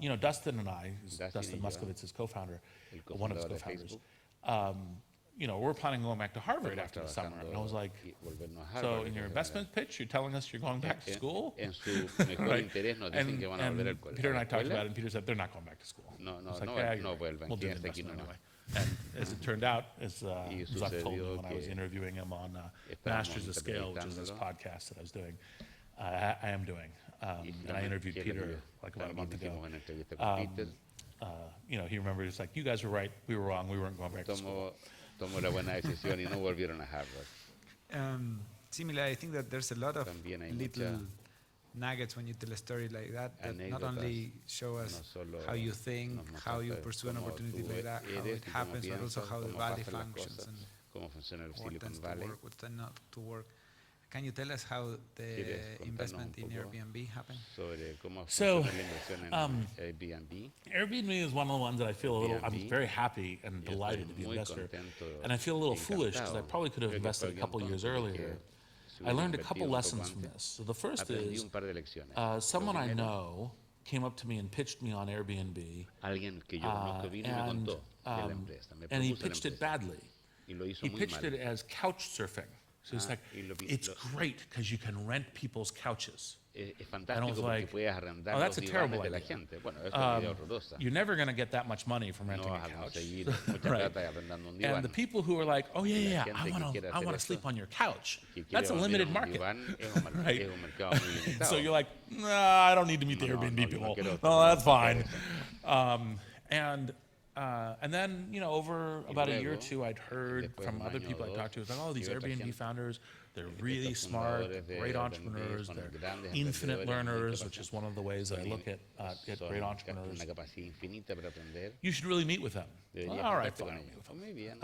you know, Dustin and I, Dustin y yo, Moskovitz, his co-founder, el one of his cofundador de co-founders, Facebook, you know, we're planning on going back to Harvard estamos after the summer. And I was trabajando like, y volvernos a so Harvard in your después de investment pitch, you're telling us you're going back to school? En su mejor Right. interés nos dicen que van a volver al colegio. Peter and I talked about it, and Peter said they're not going back to school. No, no, I was like, no, yeah, you're no right. vuelvan, We'll do the quédense aquí investment nomás. anyway. And as it turned out, as Y Zuck told me sucedió when I was que interviewing him on estábamos Masters of Scale, which is this entrevistándolo. podcast that I was doing, I am doing. And I interviewed que Peter like about a también month ago. hicimos una entrevista con Peter. You know, he remembered, it's like, you guys were right, we were wrong, we weren't going back to school. Tomó la buena decisión y no volvieron a Harvard. Similar, I think that there's a lot of También hay little mucha nuggets when you tell a story like that not anécdotas, only show us no solo how you think, nos how you muestra pursue an cómo opportunity tú like that, how eres it y cómo happens, but also piensas, how the cómo valley pasan las functions cosas, and cómo funciona el what Silicon tends to Valley. work, what tends not to work. Can you tell us how the ¿Quieres contarnos investment un in poco Airbnb happened? sobre cómo So, funciona la inversión en Airbnb? Airbnb is one of the ones that I feel a little, I'm Airbnb, very happy and yo delighted estoy to be an muy investor. contento And I feel a little y foolish because I encantado. probably could have Creo que invested a fue couple bien years tonto porque earlier. si I hubiera learned a couple invertido un lessons poco from antes, this. So the first aprendí is un par de lecciones. someone Lo I primero, know came up to me and pitched me on Airbnb, alguien que yo conozco vino y me and, contó de la empresa, me and he propuso la pitched it empresa badly. y lo hizo He muy pitched mal. it as couch surfing. So it's like, y it's great because you can rent people's couches. Es And I was fantástico porque like, puedes arrendar oh, los that's a terrible divanes de la idea. gente. Bueno, eso es una idea horrorosa. You're never going to get that much money from No renting vas a a couch. conseguir mucha Right. plata arrendando un And diván. the people who are like, oh yeah, yeah, gente I que want quiere to hacer sleep eso, on your couch. Que quiere That's a dormir limited en un market. diván, es un Right. es un mercado muy limitado. So you're like, nah, I don't need to meet the No, no, Airbnb no, yo people. no quiero No, trabajar that's fine. para And then, you know, over about a year or luego, two, I'd heard después de from un other año o people I dos, talked to, it's like, oh, these y otra Airbnb gente, founders, they're estos really smart, fundadores de great Airbnb entrepreneurs, son they're grandes infinite emprendedores, muy learners, which capaces, is one of the ways that I look at son great una entrepreneurs. capacidad infinita para aprender. You should really meet with them. Deberías All right, juntarte con fine. ellos. Muy bien.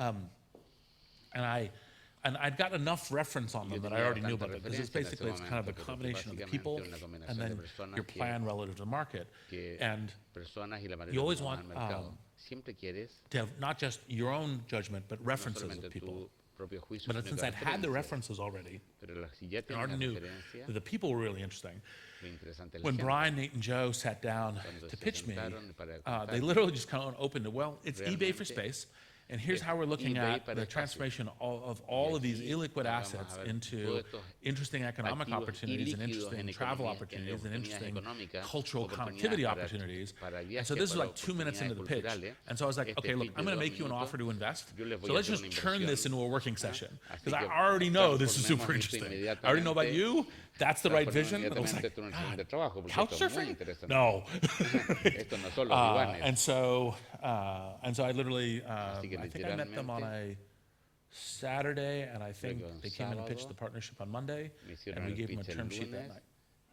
And I'd got enough reference on them Yo that I tenía already knew bastante about them, because it's referencia en ese basically, it's kind of a momento, porque combination of the básicamente people era una combinación and de then personas your que- plan relative to the market. que And personas y la manera you always como want, van al mercado. Siempre quieres to have not just your own judgment, but no references solamente of people. tu propio juicio, But sino since que I'd had the referencias. references already, Pero si ya I tienes already la knew referencia, that the people were really interesting. lo interesante es la When gente. Brian, Nate, and Joe sat down Cuando to se pitch me, sentaron para they contar, literally just kind of opened it. Well, it's eBay for Realmente, space, and here's es how we're looking eBay at para the espacio. transformation of all of these aquí illiquid vamos a assets ver into todos estos interesting economic activos opportunities and ilíquidos interesting en travel economía, en opportunities and oportunidades interesting económicas, cultural oportunidades connectivity para- opportunities. para And viajes, so this is para like 2 minutes into the pitch. oportunidades And so I was like, Este okay, look, pitch I'm de going to 2 make you an minutos, offer to invest. yo les voy So a let's hacer just una turn this inversión. into a working session. Así Because I que already know this is transformemos super esto interesting. I already know about you. That's the right vision. And I was like, Inmediatamente tú no God, trabajo, porque couch esto es muy surfing? interesante. No. Esto no son los divanes. And so I literally, Así que I think I met them on a Saturday, and I think Luego un they came in and pitched sábado, the partnership on Monday, Me hicieron and we el gave them a pitch el term sheet that lunes night.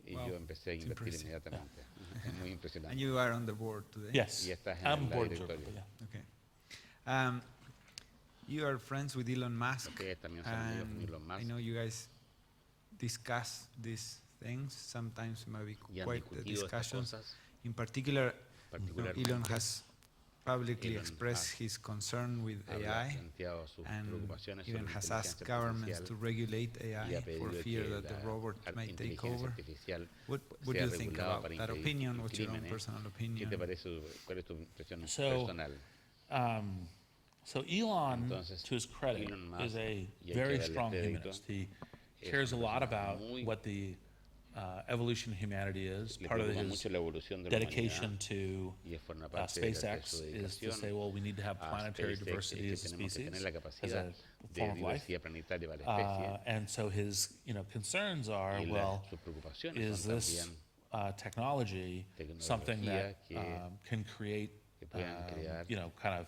y yo empecé a invertir impressive. inmediatamente. Es muy And impresionante. you are on the board today? Yes, Y estás en I'm la board directoria. observer, but yeah. Okay. You are friends with Elon Musk, Ustedes también son amigos con and Elon I Musk. know you guys discuss these things. Sometimes maybe Y han quite the discutido estas discussions. cosas. In particular, Particularmente, Elon has publicly Elon expressed Musk his concern with Habla AI, planteado sus and preocupaciones even sobre has la asked inteligencia governments artificial to regulate y AI ha for pedido fear que that the robot may take inteligencia over. artificial What do sea you think regulada about para that impedir opinion? What's your own crímenes. personal ¿Qué opinion? te parece? ¿Cuál es tu impresión So, personal? So Elon, Entonces, to his credit, Elon Musk, is a y hay que very darle strong crédito, humanist. He es cares a una lot persona about muy- what the evolution of humanity is. Le Part of preocupa his mucho la evolución de la dedication humanidad to y es forma parte de SpaceX su is to dedicación say, well, we need to have a planetary SpaceX, diversity es as que a tenemos que species, tener la as capacidad a de form of life. diversidad planetaria para la especie. And so his, concerns are, Y well, sus preocupaciones is son this también technology something that Tecnología can create, que puedan crear, kind of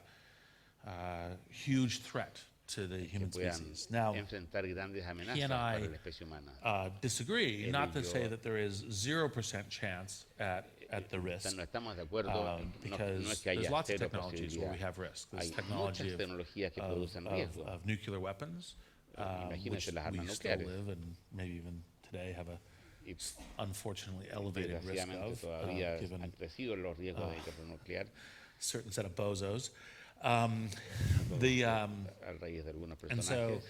huge threat to the que human puedan species. Now, enfrentar grandes amenazas and I, para la especie humana. disagree, Él not y to say yo- that there is 0% chance at the risk, No estamos de acuerdo, because no es que there's haya lots of cero technologies where we posibilidad. have risk. There's Hay technology muchas tecnologías que producen riesgo. of nuclear weapons, Imagínense which las we armas still nucleares. live and maybe even today have a Y unfortunately elevated risk desgraciadamente of, todavía han given crecido los riesgos de guerra nuclear certain set of bozos. The a raíz de algunos and so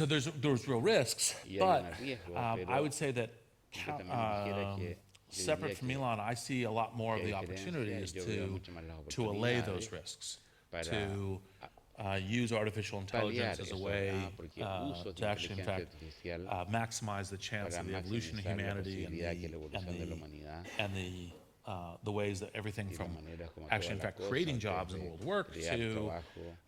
personajes. there's real risks, Y hay but unos riesgos, I pero would say that yo también dijera que- yo separate diría from que Elon, I see a lot more of que the a diferencia, opportunities yo veo mucho más las to allay those oportunidades risks, para to use artificial intelligence as a eso, way porque usos de to actually, in fact, inteligencia artificial maximize the chance para of the evolution of maximizar la humanity posibilidad que la evolución de la humanidad and the ways that everything y las from maneras como actually, in todas las fact, creating cosas, jobs and desde world work crear to,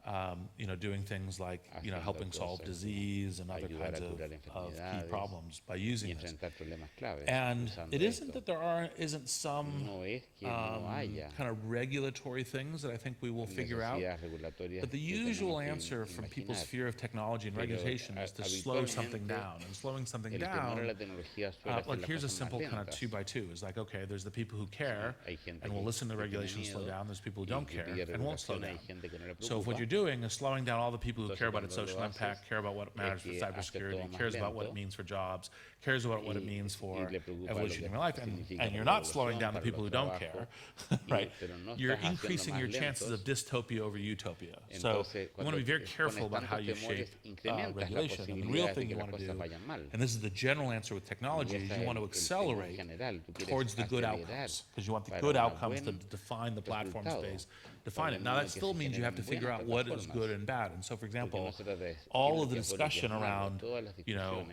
trabajo, doing things like, haciendo helping solve cosas, disease and other ayudar kinds a curar of key enfermedades problems by y using this. enfrentar problemas claves And usando it isn't esto. that there isn't some No es que no haya kind of regulatory things that I think we will figure out. necesidades regulatorias But the que tenemos usual que answer from people's imaginar. fear of technology and Pero, regulation is to slow something habitualmente, down. And slowing something El temor a down, la tecnología suele hacer like las here's a cosas más simple kind of lentas. 2x2. It's like, okay, there's the people who care care and will listen to regulations slow down. There's people who don't care and won't slow down. So if what you're doing is slowing down all the people who care about its social impact, care about what it matters for cybersecurity, cares about what it means for jobs, cares about what it means for evolution in your life, and you're not slowing down the people who don't care, right? You're increasing your chances of dystopia over utopia. So you want to be very careful about how you shape regulation. And the real thing you want to do, and this is the general answer with technology, is you want to accelerate towards the good outcomes, because you want the good outcomes to define the platform space, define it. Now that still means you have to figure out what is good and bad. And so, for example, all of the discussion around, you know,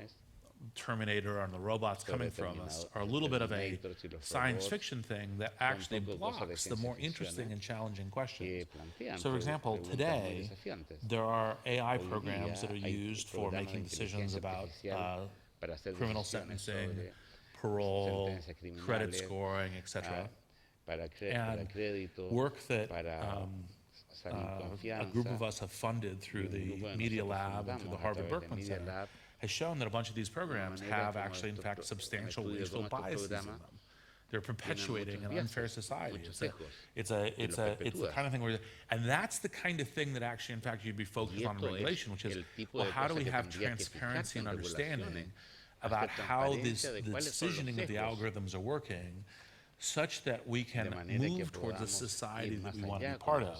Terminator and the robots coming from us are a little bit of a science fiction thing that actually blocks the more interesting and challenging questions. So, for example, today, there are AI programs that are used for making decisions about criminal sentencing, parole, credit scoring, etc. And work that a group of us have funded through the Media Lab and through the Harvard Berkman Center has shown that a bunch of these programs have actually, in fact, substantial racial biases in them. They're perpetuating an unfair society. It's the kind of thing where, and that's the kind of thing that actually, in fact, you'd be focused on in regulation, which is, well, how do we have transparency and understanding about how the decisioning of the algorithms are working, such that we can move towards a society that we want to be part of?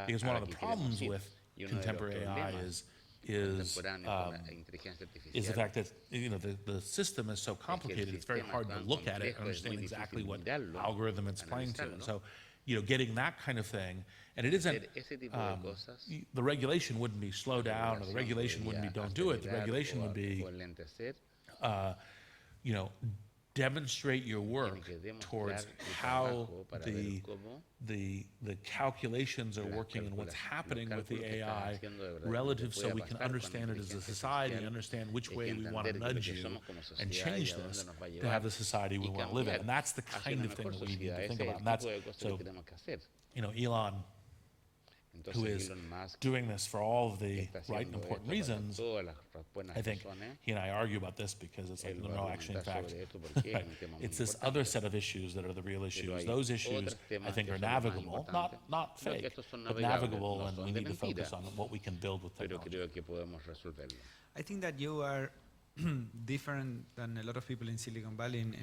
Because one of the problems with contemporary AI is the fact that, you know, the system is so complicated, it's very hard to look at it and understand exactly what algorithm it's playing to. And so, you know, getting that kind of thing, and it isn't, the regulation wouldn't be slow down, or the regulation wouldn't be don't do it. The regulation would be, you know, demonstrate your work towards how the calculations are working and what's happening with the AI relative, so we can understand it as a society, understand which way we want to nudge you and change this to have the society we want to live in. And that's the kind of thing that we need to think about. And that's, so, you know, Elon, who is doing this for all of the right and important reasons, I think he and I argue about this because it's like, no, actually, in fact, it's this other set of issues that are the real issues. Those issues, I think, are navigable, not fake, but navigable, and we need to focus on what we can build with technology. I think that you are different than a lot of people in Silicon Valley in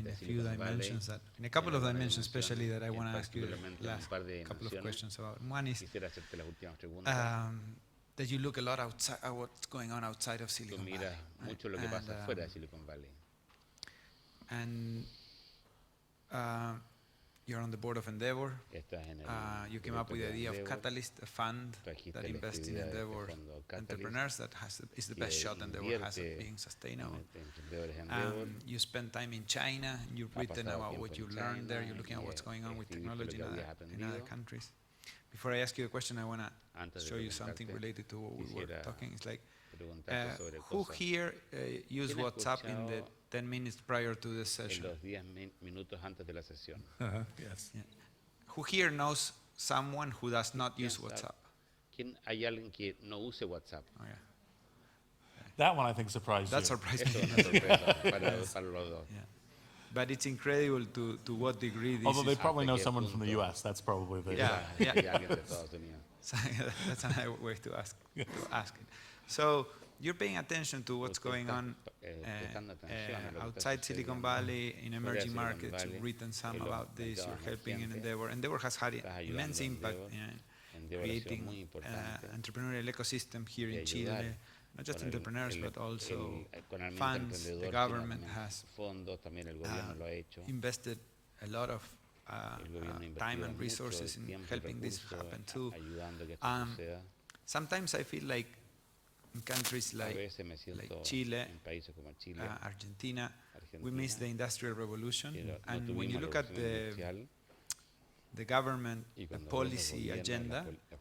a few dimensions, in a couple of dimensions especially, that I want to ask you the last couple of questions about. One is that you look a lot outside at what's going on outside of Silicon Valley. And you're on the board of Endeavor. You came up with the idea of Catalyst, a fund that invests in Endeavor entrepreneurs that is the best shot Endeavor has at being sustainable. You spend time in China. You've written about what you learned there. You're looking at what's going on with technology in other countries. Before I ask you a question, I want to show you something related to what we were talking. It's like, who here used WhatsApp in the 10 minutes prior to the session? Yes. Yeah. Who here knows someone who does not use WhatsApp? ¿Hay alguien que no use WhatsApp? Oh, yeah. That one I think surprised That you. surprised Eso me. es una sorpresa para los dos. Yeah. But it's incredible to what degree this Although they is. probably know someone from the U.S. That's probably the Yeah. Y alguien de Estados Unidos. So that's another way to ask it. So you're paying attention to what's going on outside Silicon Valley in emerging markets. You've written some about this. You're helping in Endeavor. Endeavor has had immense impact in creating an entrepreneurial ecosystem here in Chile. Not just entrepreneurs, but also funds. The government has invested a lot of time and resources in helping this happen too. Sometimes I feel like in countries like Chile, Argentina, we miss the Industrial Revolution. And when you look at the government policy agenda,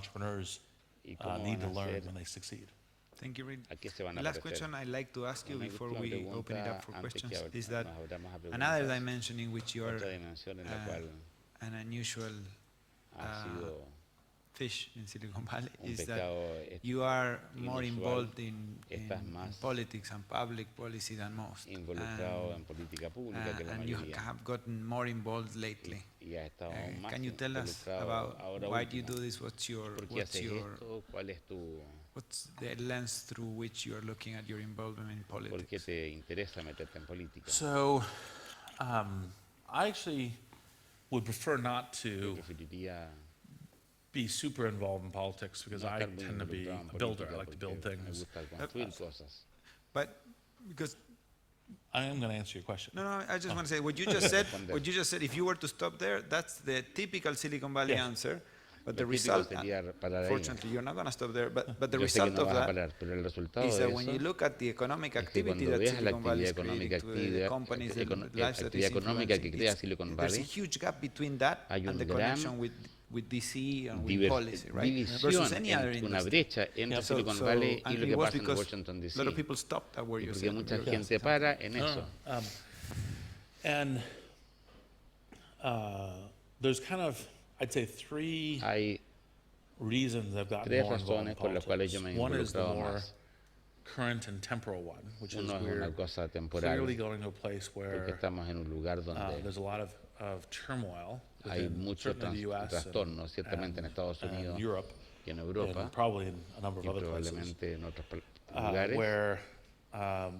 entrepreneurs y cómo need to van a learn ser when they succeed. Thank you, Reid. ¿A qué se van a The last parecer? question I'd like to ask you Una before última we open it pregunta up for antes que questions is that nos abramos a another preguntas. dimension in which you are Otra dimensión en la cual an unusual ha sido fish in Silicon Valley un is that pecado you are more inusual. involved in Estás más politics and public policy than most. involucrado en política pública que la And you mayoría. have gotten more involved lately. Y has estado aún más Can you tell us involucrado about ahora why do you último. do this? What's ¿Por qué haces esto? ¿Cuál es tu...? what's the lens through which you are looking at your involvement in ¿Por qué politics? te interesa meterte en política? So, I actually would prefer not Yo to preferiría be super involved in politics because no I estar muy tend to be involucrado en a builder. política I like to build porque me things. gusta construir cosas. But because I am going to answer your question. no, I just want to say what you just said. What you just said. If you were to stop there, that's the typical Silicon Valley Yes. answer. But the Lo típico result, sería parar ahí. fortunately, you're not going to stop there. But the Yo sé que result no of vas a that parar, pero el resultado is de that when eso you look at the economic es que activity cuando that veas la Silicon Valley actividad is económica, creating, the companies, the lives that actividad is económica que influencing, crea Silicon there's a Valley, huge gap between that hay and un the gran connection with DC and with policy, right? división, Versus any other una industry. brecha entre Silicon Valley y and lo it que was pasa en because Washington DC. a lot of people stopped at where Y you porque said. mucha you gente said. para en eso. And there's kind of, I'd say, three Hay reasons I've gotten tres more involved in razones por las cuales politics. yo me he One is the involucrado more más. current and temporal one, which is Uno es we're una cosa temporal, clearly going to a place porque where estamos en un lugar donde there's a lot of turmoil hay within mucho certainly the US trastorno, ciertamente en Estados and Unidos Europe, y en Europa, and probably in a number of y other places, probablemente en otros lugares, where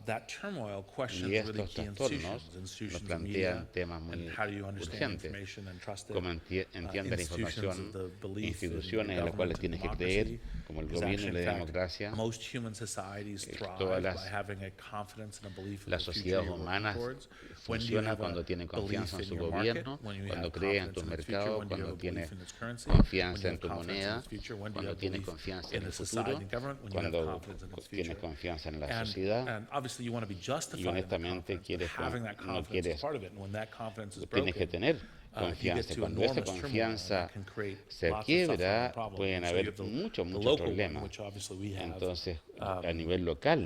that turmoil questions y really estos key trastornos nos institutions of media, plantean temas muy and how do you understand urgentes, information and trust it, como entiende la información, institutions of the belief in instituciones en las cuales government tienes que and creer, democracy, como el because gobierno y actually, la in fact, democracia. most human societies thrive Todas by las- having a confidence and a belief in Las the future sociedades you're working humanas towards. When do you funcionan have a cuando tienen belief confianza en in su your gobierno, market? When you cuando have crees en confidence tus in the future? mercados, When do you cuando have a tienes belief in its currency? confianza When do you en have tu confidence in moneda, its future? When do you cuando have tienes belief confianza in en the el society futuro, and government? When you have cuando confidence in its tienes future? confianza en la And sociedad, obviously you want to be y justified in that honestamente confidence, but having that no confidence quieres, is part of it. And when that confidence is tienes que broken, tener you get confianza. to Cuando esa enormous turmoil, and confianza that can create se lots of suffering quiebra, and problems. pueden And so you haber have the muchos local one, problemas. which obviously we have. Entonces, a nivel local,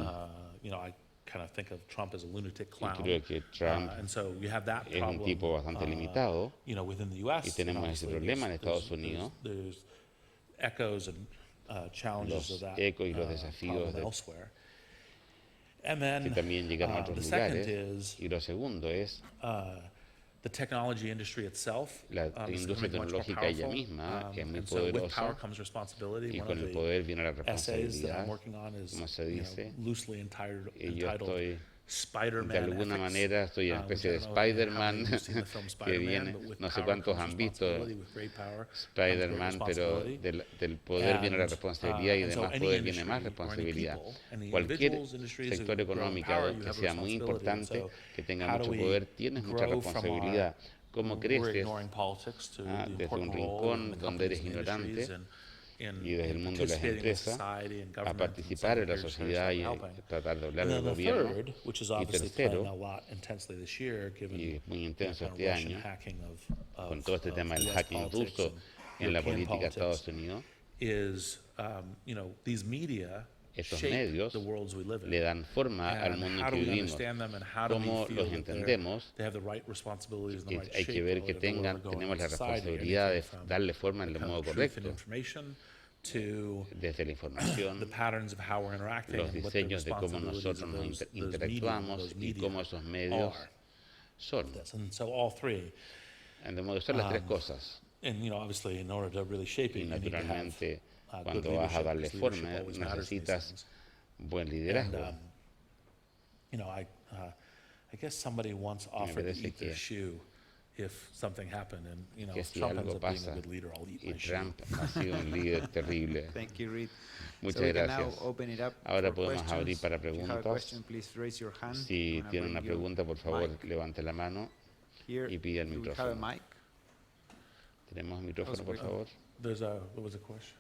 You know, I kind of think of Trump as a lunatic y clown. creo que Trump And so you have that es problem, un tipo bastante limitado, you know, within the U.S. y tenemos and ese obviously problema en there's- Estados Unidos. There's echoes and challenges Los of that ecos y los desafíos problem de- elsewhere. And que then también llegaron a otros the second lugares. is Y lo segundo es the technology industry itself. la is industria becoming much more tecnológica ella powerful. misma, que es muy And so with poderosa, power comes responsibility. y One con of el the poder viene la essays that I'm responsabilidad. working on is Como se you know, dice, loosely y yo entitled estoy, Spider-Man de alguna ethics, manera, estoy en una which especie I de don't know how many Spider-Man, of you have seen the film que Spider-Man, viene, but with no sé power cuántos comes han visto responsibility, with great power comes Spider-Man, great pero responsibility. del poder viene la And, responsabilidad y and de so más any poder viene industry más or any responsabilidad. people, any Cualquier individuals, industries that sector grow in económico power, you que have sea muy responsibility. And importante, so que tenga how do mucho we poder, tienes mucha grow from responsabilidad. ¿Cómo we're creces ignoring politics to the desde un important role rincón in the donde eres companies and industries ignorante and in y desde el mundo de las participating in empresas society and a government and participar en la saying, "Here's sociedad how y we're helping"? tratar de hablar And del then the gobierno? third, which is Y obviously playing tercero, a lot intensely this year, given y es muy you know, intenso kind of este Russian año, hacking of con todo este tema del US hacking politics ruso and en la European política de Estados politics, Unidos, is you know, these media estos shape medios the worlds we live in. le dan forma al And mundo how en do que we vivimos. understand them and how do we Cómo feel los that entendemos, they have the right responsibilities and the right hay que shape ver que relative to where we're going tenemos in la society, responsabilidad de anything from darle forma en el kind modo of truth and correcto, information to desde la the información, patterns of how we're interacting los and what the diseños de cómo responsibilities nosotros of nos those interactuamos y media cómo esos medios are. son. And so all three, De modo que son las tres cosas. and you know, obviously, in order to really shape Y it, you need to have naturalmente, good cuando vas a leadership, darle because forma, leadership always matters in these necesitas things. buen And liderazgo. you know, I guess somebody once offered to parece eat their que- shoe if something happened, and you know, que if si Trump ends algo up being a pasa good leader, I'll eat y my shoe. Trump ha sido un líder terrible. Thank you, Reid. Muchas So we can gracias. now open it up Ahora for podemos abrir questions. para If you have a preguntas. question, please raise your hand. Si I'm gonna tiene bring una you pregunta, por favor, mic levante la mano here. y pida el Do we have a micrófono. mic? ¿Tenemos micrófono, por favor? There was a question.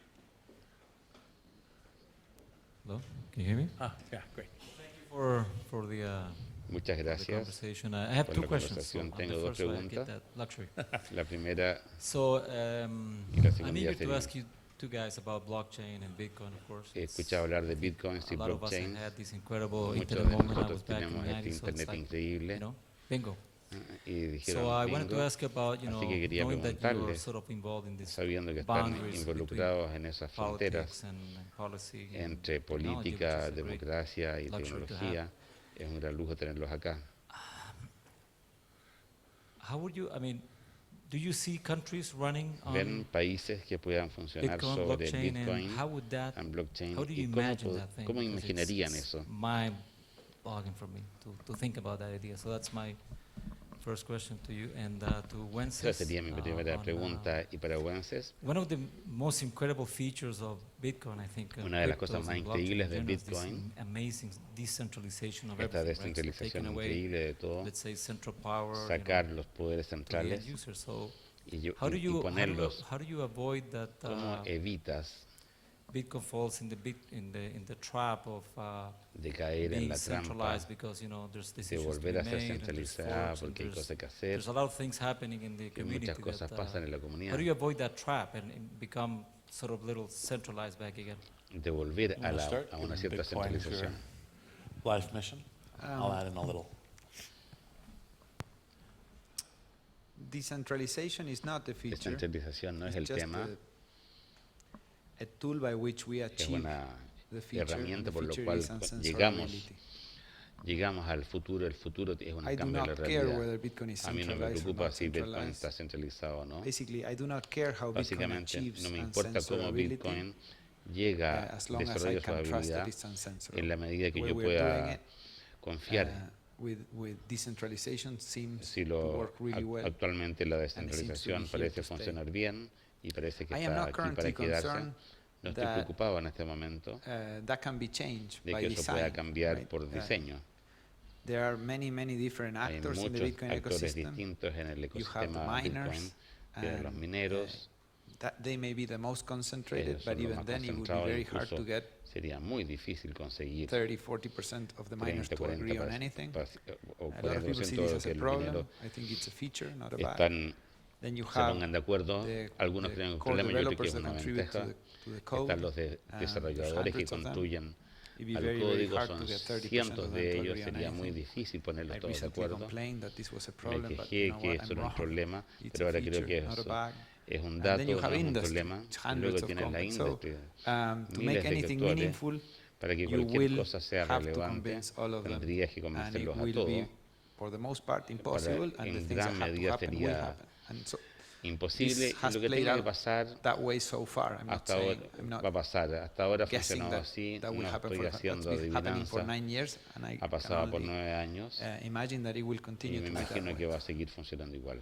Hello, can you hear me? Yeah, great. For Muchas the gracias. conversation. I have por two la questions. So conversación. on Tengo the dos first one, I get preguntas. that luxury. La primera, So Y la I'm segunda eager to sería- ask you two guys about blockchain and Bitcoin, of course. He escuchado hablar de bitcoins y A lot of us have blockchain. had this incredible Muchos internet de moment. I nosotros was back in the tenemos este 90s, so it's internet like, increíble. you know, bingo. Y dijeron, So I wanted to bingo, ask about, you know, así que quería knowing that you're preguntarles, sort of involved in this sabiendo que están boundaries involucrados en esas fronteras politics and policy and entre technology, which política, is a great democracia y luxury to tecnología, es un gran lujo tenerlos acá. How would you, I mean, do you see countries running ¿Ven on países que puedan funcionar Bitcoin, sobre blockchain, Bitcoin and how would that, and blockchain? how do you ¿Y imagine that thing? cómo Because imaginarían it's eso? mind-boggling for me to think about that idea. So that's my first question to you and to Wences. Esa sería mi primera pregunta. Y para Wences, One of the most incredible features of Bitcoin, I think, una de las cosas cryptos más and blockchain increíbles in de general, is this Bitcoin, amazing decentralization of esta everything, right? So descentralización taking away, increíble de todo, let's say, central power, sacar los poderes to the centrales end user. So y how ponerlos. do you avoid that ¿Cómo evitas Bitcoin falls in the trap of de caer en being la trampa centralized because there's de decisions to be volver a ser made and there's centralizada forks and porque hay there's cosas que hacer, there's a lot of things happening in the que community muchas cosas that, pasan en la how comunidad? do you avoid that trap and become sort of little centralized back again? De volver You wanna start? a una Given cierta Bitcoin is your centralización. life mission. I'll add in a little. Decentralization is not the feature. Descentralización no es el It's just tema, a tool by which we es achieve una the feature. And herramienta the por lo feature cual is uncensorability. llegamos al futuro. El futuro es un I do cambio de la not care realidad. whether Bitcoin is A mí no me centralized or preocupa not si Bitcoin centralized. está centralizado o no. Basically, I do not care how Bitcoin Básicamente, achieves no me importa cómo uncensorability Bitcoin llega, as long as I desarrolla su can trust that habilidad it's uncensorable. en la medida que The way yo we're doing pueda it, confiar. with decentralization seems Si to work really well. actualmente la and it seems to be descentralización here parece to stay. funcionar bien y parece que I am está not aquí para currently quedarse. concerned No estoy that, preocupado en este momento that can be changed de by que eso pueda design. cambiar right? por diseño. There are many different Hay actors in the muchos Bitcoin actores ecosystem. distintos en el You have the ecosistema miners, Bitcoin. Tienen los and, mineros, that they may be the most concentrated, ellos but son los even más then it would be concentrados, very hard incluso to get sería muy difícil conseguir 30-40% of the miners 30, to agree 40 on anything. o A lot of people 40% see de this lo as que a el problem. minero I think it's a feature, not a bad. están, Then you se have pongan de acuerdo. the Algunos creen que es un core problema, yo creo que developers es that una contribute to ventaja. the code. Están los There's desarrolladores que hundreds of them. construyen It'd be al very código, hard son to get 30% cientos of de them to ellos, agree on sería muy anything. difícil I ponerlos todos de recently acuerdo. complained that this was a Me problem, but you quejé know que what, esto I'm era un wrong. problema, It's pero a ahora creo feature, que not a bug. es un And dato, then you no have es un industry, problema. Y hundreds luego of tienes la companies. So, industria, to miles make de anything actores. meaningful, Para que you cualquier will cosa sea have to relevante, convince all of them, tendrías que and it convencerlos a will todos. be, for the most part, impossible, and the en things that gran have to medida happen will sería happen. And so imposible, this y has lo que played tiene que out pasar that way so far. I'm not hasta ahora saying, I'm not va a pasar. Hasta ahora ha guessing funcionado that así, that will no happen estoy for, haciendo that's been happening for adivinanza. 9 years, and I Ha can pasado por only 9 años imagine that it will y continue me to be that imagino que way. va a seguir funcionando igual.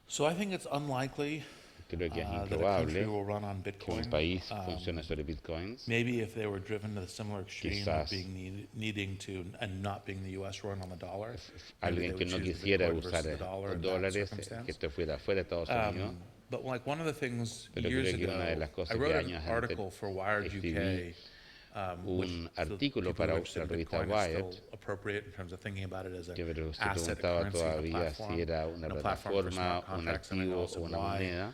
So I think it's unlikely Creo que es that a country improbable will run on que Bitcoin. un país funcione sobre bitcoins. Maybe if they were driven to the similar extreme Quizás of being needing to and not being the U.S. run on the dollar. maybe they Alguien que would no choose the quisiera Bitcoin versus usar the dollar los in that dólares, circumstance. que esto fuera fuera de Estados Unidos. But like one of the things Pero years creo que ago, una de las cosas I que wrote an años antes article for Wired escribí UK, un so artículo people para who are la interested in revista Bitcoin is Wired, still appropriate in terms of thinking about it as an que se asset, a preguntaba currency, and a todavía platform, si era una and a platform for plataforma, smart un contracts, and then activo also o una why moneda.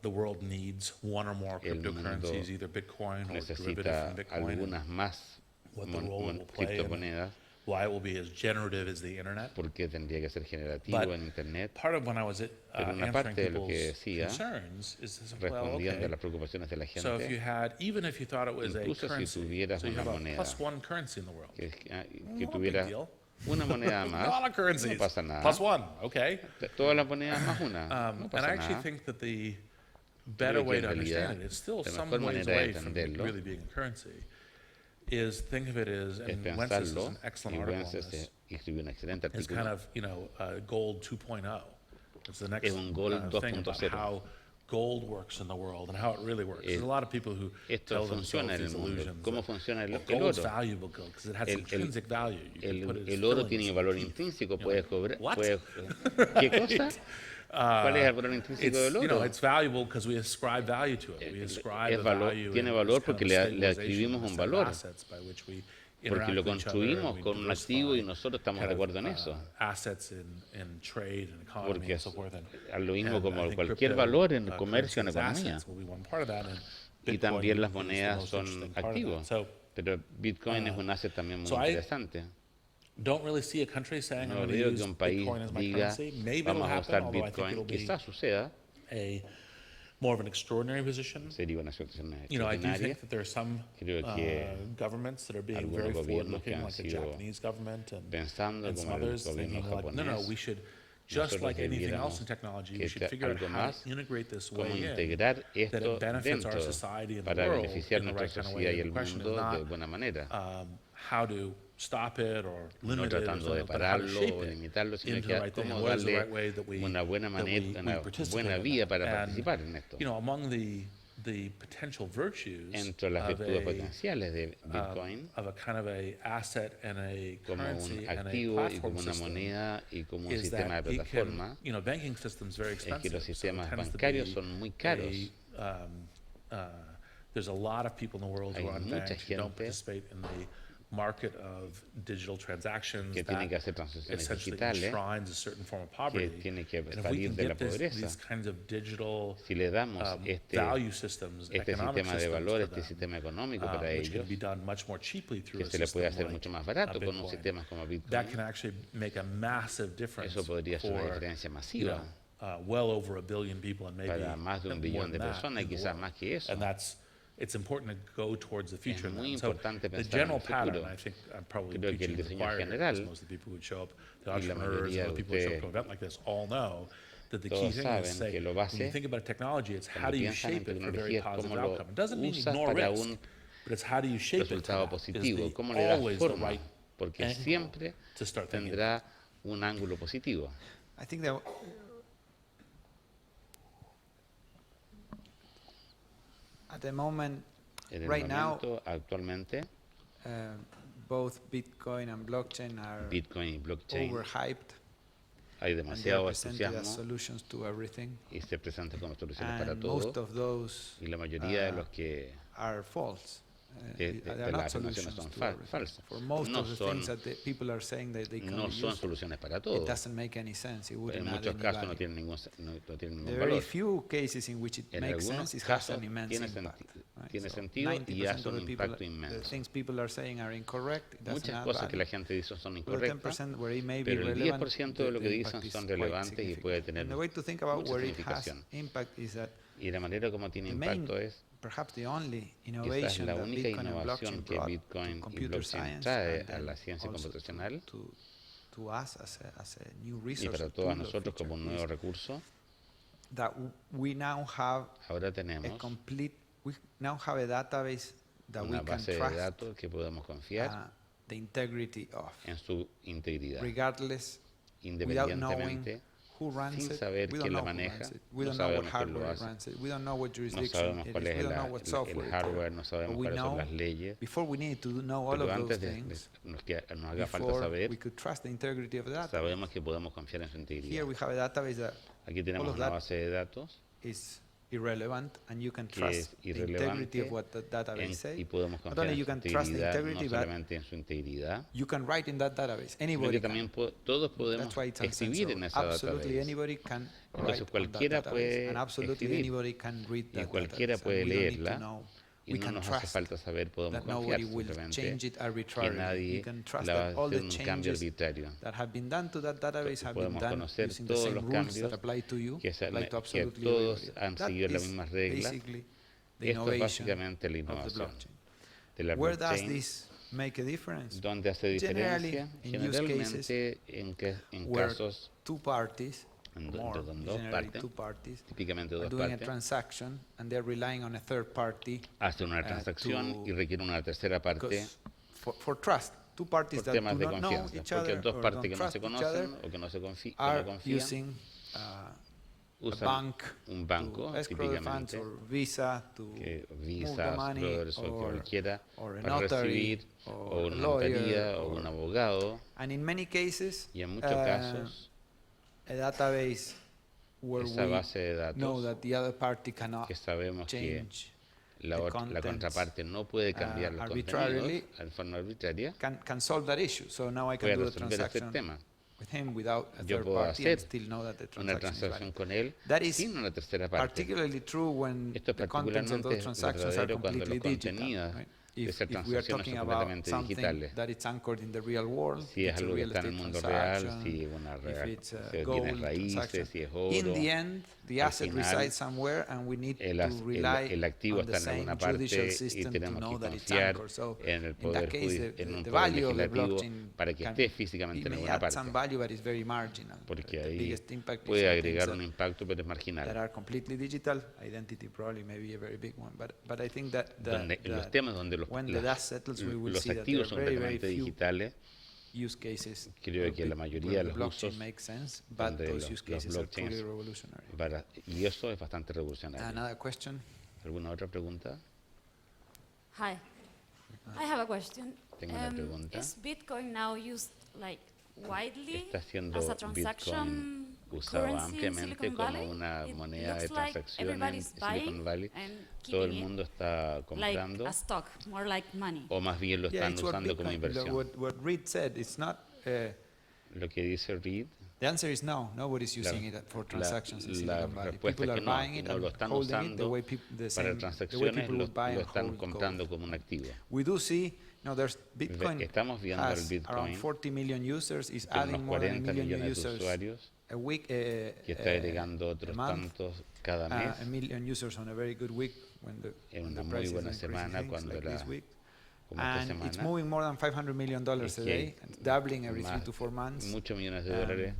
the world needs one or more El mundo cryptocurrencies, either Bitcoin or derivative necesita from Bitcoin, and algunas más what the role it will play, and criptomonedas, why it will be as generative as the internet. porque tendría que ser generativo But en Internet. part of when I was Pero una answering parte de lo people's que decía, concerns is this, well, respondiendo okay. a las preocupaciones de la So if you gente, had, even if you thought it was a incluso si currency, tuvieras so you una have a moneda, plus one currency in the world. que Not a big tuviera deal. una moneda Not más, a currency. no pasa nada. Plus one, okay. Todas las monedas más una, no And I pasa actually nada. think that the better Creo que way en to understand realidad, it, it's still la some mejor ways manera de away from entenderlo really being a currency, is think of it as, Es and Wences is pensarlo, an y excellent article on Wences this, escribió un excelente is kind artículo. of, you know, gold 2.0. It's the next Es un gold thing about 2.0. how gold works in the world and how it really works. There's a lot of people who Esto tell funciona themselves en el these mundo. illusions. ¿Cómo that, funciona well, el gold's oro? valuable because it has El- intrinsic value. You can put it as El oro fillings tiene in valor teeth. intrínseco, You're puedes like, cobrar. what? ¿Qué cosa? ¿Cuál es el valor intrínseco It's, del you know, oro? it's valuable because we ascribe value to it. We ascribe Es a valor- value tiene and valor this kind porque of le stabilization atribuimos of un set of valor. assets by which we porque lo interact with each other, and construimos we con un activo y diversify nosotros estamos kind de of, acuerdo en eso. assets in trade and economy Porque and so forth. es lo mismo And I como think cualquier crypto, valor en comercio, en currencies, economía. assets will be one part of that, and Y Bitcoin también las is the monedas most son interesting part of that. activos. So Pero Bitcoin es un asset también muy so I interesante. don't really see a country saying I'm No going to veo que use un país Bitcoin as my diga currency. Maybe it'll vamos a happen, usar although I think Bitcoin. it'll be Quizás suceda, a more of an extraordinary position. sería una situación You know, I do extraordinaria. think that there are some Creo que governments that are being algunos very gobiernos que forward-looking, han like the sido Japanese government and pensando some como el others, gobierno thinking like, no, japonés, we should, just nosotros like anything else debiéramos in technology, we que should figure out algo how más to integrate this cómo way in, integrar that esto it benefits our dentro society and the para world beneficiar in the nuestra right kind of sociedad way. y The el question is mundo de not buena manera, how to stop it or no limit it or tratando de something, but how to pararlo shape o it limitarlo, sino into que the right thing, cómo and what is the darle right way that we una buena manera, una participate buena in vía that. para And, participar en esto. you know, among the potential virtues Entre las of virtudes a potenciales de Bitcoin, of a kind of a asset and a como currency un and a activo y platform como una system moneda y como un is sistema that de it can, plataforma, you know, banking systems very es que expensive. los So it sistemas tends to bancarios be son muy caros. There's a lot of people in the world who Hay are mucha unbanked who don't gente participate in the market of digital transactions que tiene que that hacer transacciones essentially digitales, enshrines a certain form of que poverty. tiene que And if we salir can de la get pobreza. these kinds of digital Si le damos value systems, este economic sistema de systems valor, to este them, sistema económico para which can ellos, be done much more cheaply through que a se le puede system hacer like mucho más barato con un Bitcoin, sistema como that can Bitcoin, actually make a massive difference eso podría ser una for, diferencia you masiva know, well over 1 billion people and maybe para más de un more billón de than that personas y in the quizás world. más que eso. And it's important to go towards the future. Es in that. muy And so importante the pensar en general el pattern, futuro. I think I'm probably Creo que el preaching to the diseño choir here, general, because most of the people who would show up, the y la entrepreneurs mayoría and de the people who show up to ustedes an event like this all know that the key todos thing is saben say, que lo when you base, think about technology, it's how cuando do you piensan en shape it for a very tecnología, es positive cómo lo outcome. It doesn't mean usas ignore para risk, un but it's how do you shape it for resultado that is positivo, the, cómo le das always the forma, right porque angle siempre to start thinking. tendrá un ángulo positivo. I think that at the moment, En el right now, momento, actualmente, both Bitcoin and blockchain are Bitcoin y blockchain, overhyped, hay and they are demasiado presented as entusiasmo solutions to everything. y se presentan como soluciones para And most todo, of those y la mayoría de los que are false. de They are las not afirmaciones solutions son to everything. falsas. For most No of the son- things that the people are saying that they can no be son used, soluciones para it todo. doesn't make any sense. It En wouldn't add muchos any casos no value. tienen ningún, no tienen ningún The very valor. few cases in which it En makes algunos sense, it has casos an immense tiene, impact. right? tiene So sentido y 90% hace of un the people, impacto the inmenso. things people are saying are incorrect. It doesn't Muchas add cosas que la value. gente dice son But the incorrectas, 10% where it may be pero el relevant, 10% the de lo que impact dicen is son quite relevantes y puede significant. tener And the way to think about mucha where it has significación. impact is that Y la manera como tiene the main, impacto es, perhaps the only quizás innovation la that única Bitcoin and innovación blockchain que brought Bitcoin to y computer blockchain science trae and a then la ciencia also computacional to us as a new y resource para or todos tool or nosotros como un feature nuevo is recurso, that we now have ahora a tenemos we now have a database that we una can base de trust datos que podemos confiar the integrity of, en su integridad, regardless, without knowing independientemente, who runs sin it. saber We quién don't la know who maneja, runs it. We no don't know what sabemos quién lo hardware hace, runs it. We don't know what no jurisdiction sabemos it cuál is. es We don't know what el software it hardware, is. no sabemos But we cuáles son know, las leyes, before we need to know all pero of those antes de things, que nos haga falta before saber, we could trust the integrity of the data. sabemos que podemos confiar en su Here integridad. we have a database that Aquí all tenemos of una that base de datos is irrelevant, and you can que trust es the integrity irrelevante of what the database says. y podemos Not confiar only en you su can trust the integridad, no integrity, but solamente en su integridad, you can write in that database. sino Anybody que can. también todos podemos That's why it's escribir en uncensorable. esa Absolutely database. anybody can Entonces write on that cualquiera database, puede and absolutely escribir anybody can read y that cualquiera database. puede And we don't need to leerla know. y We no can nos hace trust falta saber, podemos that confiar nobody will simplemente change it que arbitrarily. We nadie can trust la va that a all the hacer un cambio changes arbitrario. that have been done to that database have been Podemos done conocer using the todos same los rules cambios that apply to you, que, apply to que absolutely todos everybody. han That seguido las is mismas reglas. basically the Esto es innovation básicamente la of the innovación blockchain. de la Where does blockchain. this make a difference? ¿Dónde hace Generally, diferencia? in use Generalmente en where casos two parties, en more, donde dos generally partes, two parties, típicamente are dos doing a partes, transaction and they're relying on a third party hacen una transacción to- y requieren una tercera parte because for trust. Two parties por that temas do de not know confianza, each porque other dos or partes don't que no trust se each other conocen o que no confían, are using a usan bank un banco to escrow the funds típicamente, or Visa to que move the Visa, money Brothers o que or cualquiera or a para notary recibir or o a una lawyer notaría o or- un abogado and in many cases y en muchos casos a database where esa we base de know datos that the other party cannot que sabemos que change la contents contraparte no puede cambiar los arbitrarily, contenidos en forma arbitraria, can solve that issue. So now I puede can do a resolver este transaction tema. with him without a Yo third puedo party and hacer still know that the una transaction is transacción valid. con él That is sin una tercera parte. particularly true when Esto es the contents of those particularmente transactions are verdadero cuando los completely digital. contenidos Right? de esas If we are transacciones talking son about completamente something digitales. that it's anchored in the real world, Si es it's a algo que real está en el estate mundo real, transaction, si una if real, it's a si gold tiene raíces, transaction. si es oro. In the end, the Al asset final, resides somewhere, and we need el to rely activo on the está en same alguna judicial parte y system to tenemos know que that it's confiar anchored. So en el in that poder case, en un the poder value of the legislativo blockchain para que can, esté físicamente it en may alguna add some parte, value, but it's very marginal. porque The ahí biggest impact is puede on agregar things un impacto, pero es marginal. that are completely digital. Identity probably may be a very big one, but I think that Los temas donde when the dust settles, we will los see that there activos are son very, very completamente few digitales, use cases creo que la mayoría de where the los usos blockchain makes sense, but donde those los use cases are truly blockchains revolutionary. y eso es bastante revolucionario. Another question? ¿Alguna otra pregunta? Hi. I have a question. Tengo una pregunta. Is Bitcoin now used like widely Está siendo as a Bitcoin transaction usado currency in ampliamente Silicon como Valley? una It moneda de looks like transacción en everybody's Silicon buying Valley. and Todo el keeping it mundo está like comprando a stock, more like money. o más bien lo Yeah, están it's what usando como Bitcoin- inversión. what Reid said, it's not, Lo que dice Reid, the answer is no, nobody's using it for transactions in la Silicon Valley. respuesta People es are que no, buying que it no lo and están holding it the usando way, para transacciones, people lo would buy and están hold comprando gold. como un activo. We do see, no, there's Bitcoin Estamos viendo el has Bitcoin around 40 million users, is Tiene adding unos more than a 40 million new millones de users usuarios a week, que está agregando a otros month, tantos cada mes a million users on a very good week when en when una the muy prices buena increase semana things cuando like la this week. como esta And it's semana moving more than $500 million a es que day, and it's doubling every más 3 to 4 months. muchos millones de Um, dólares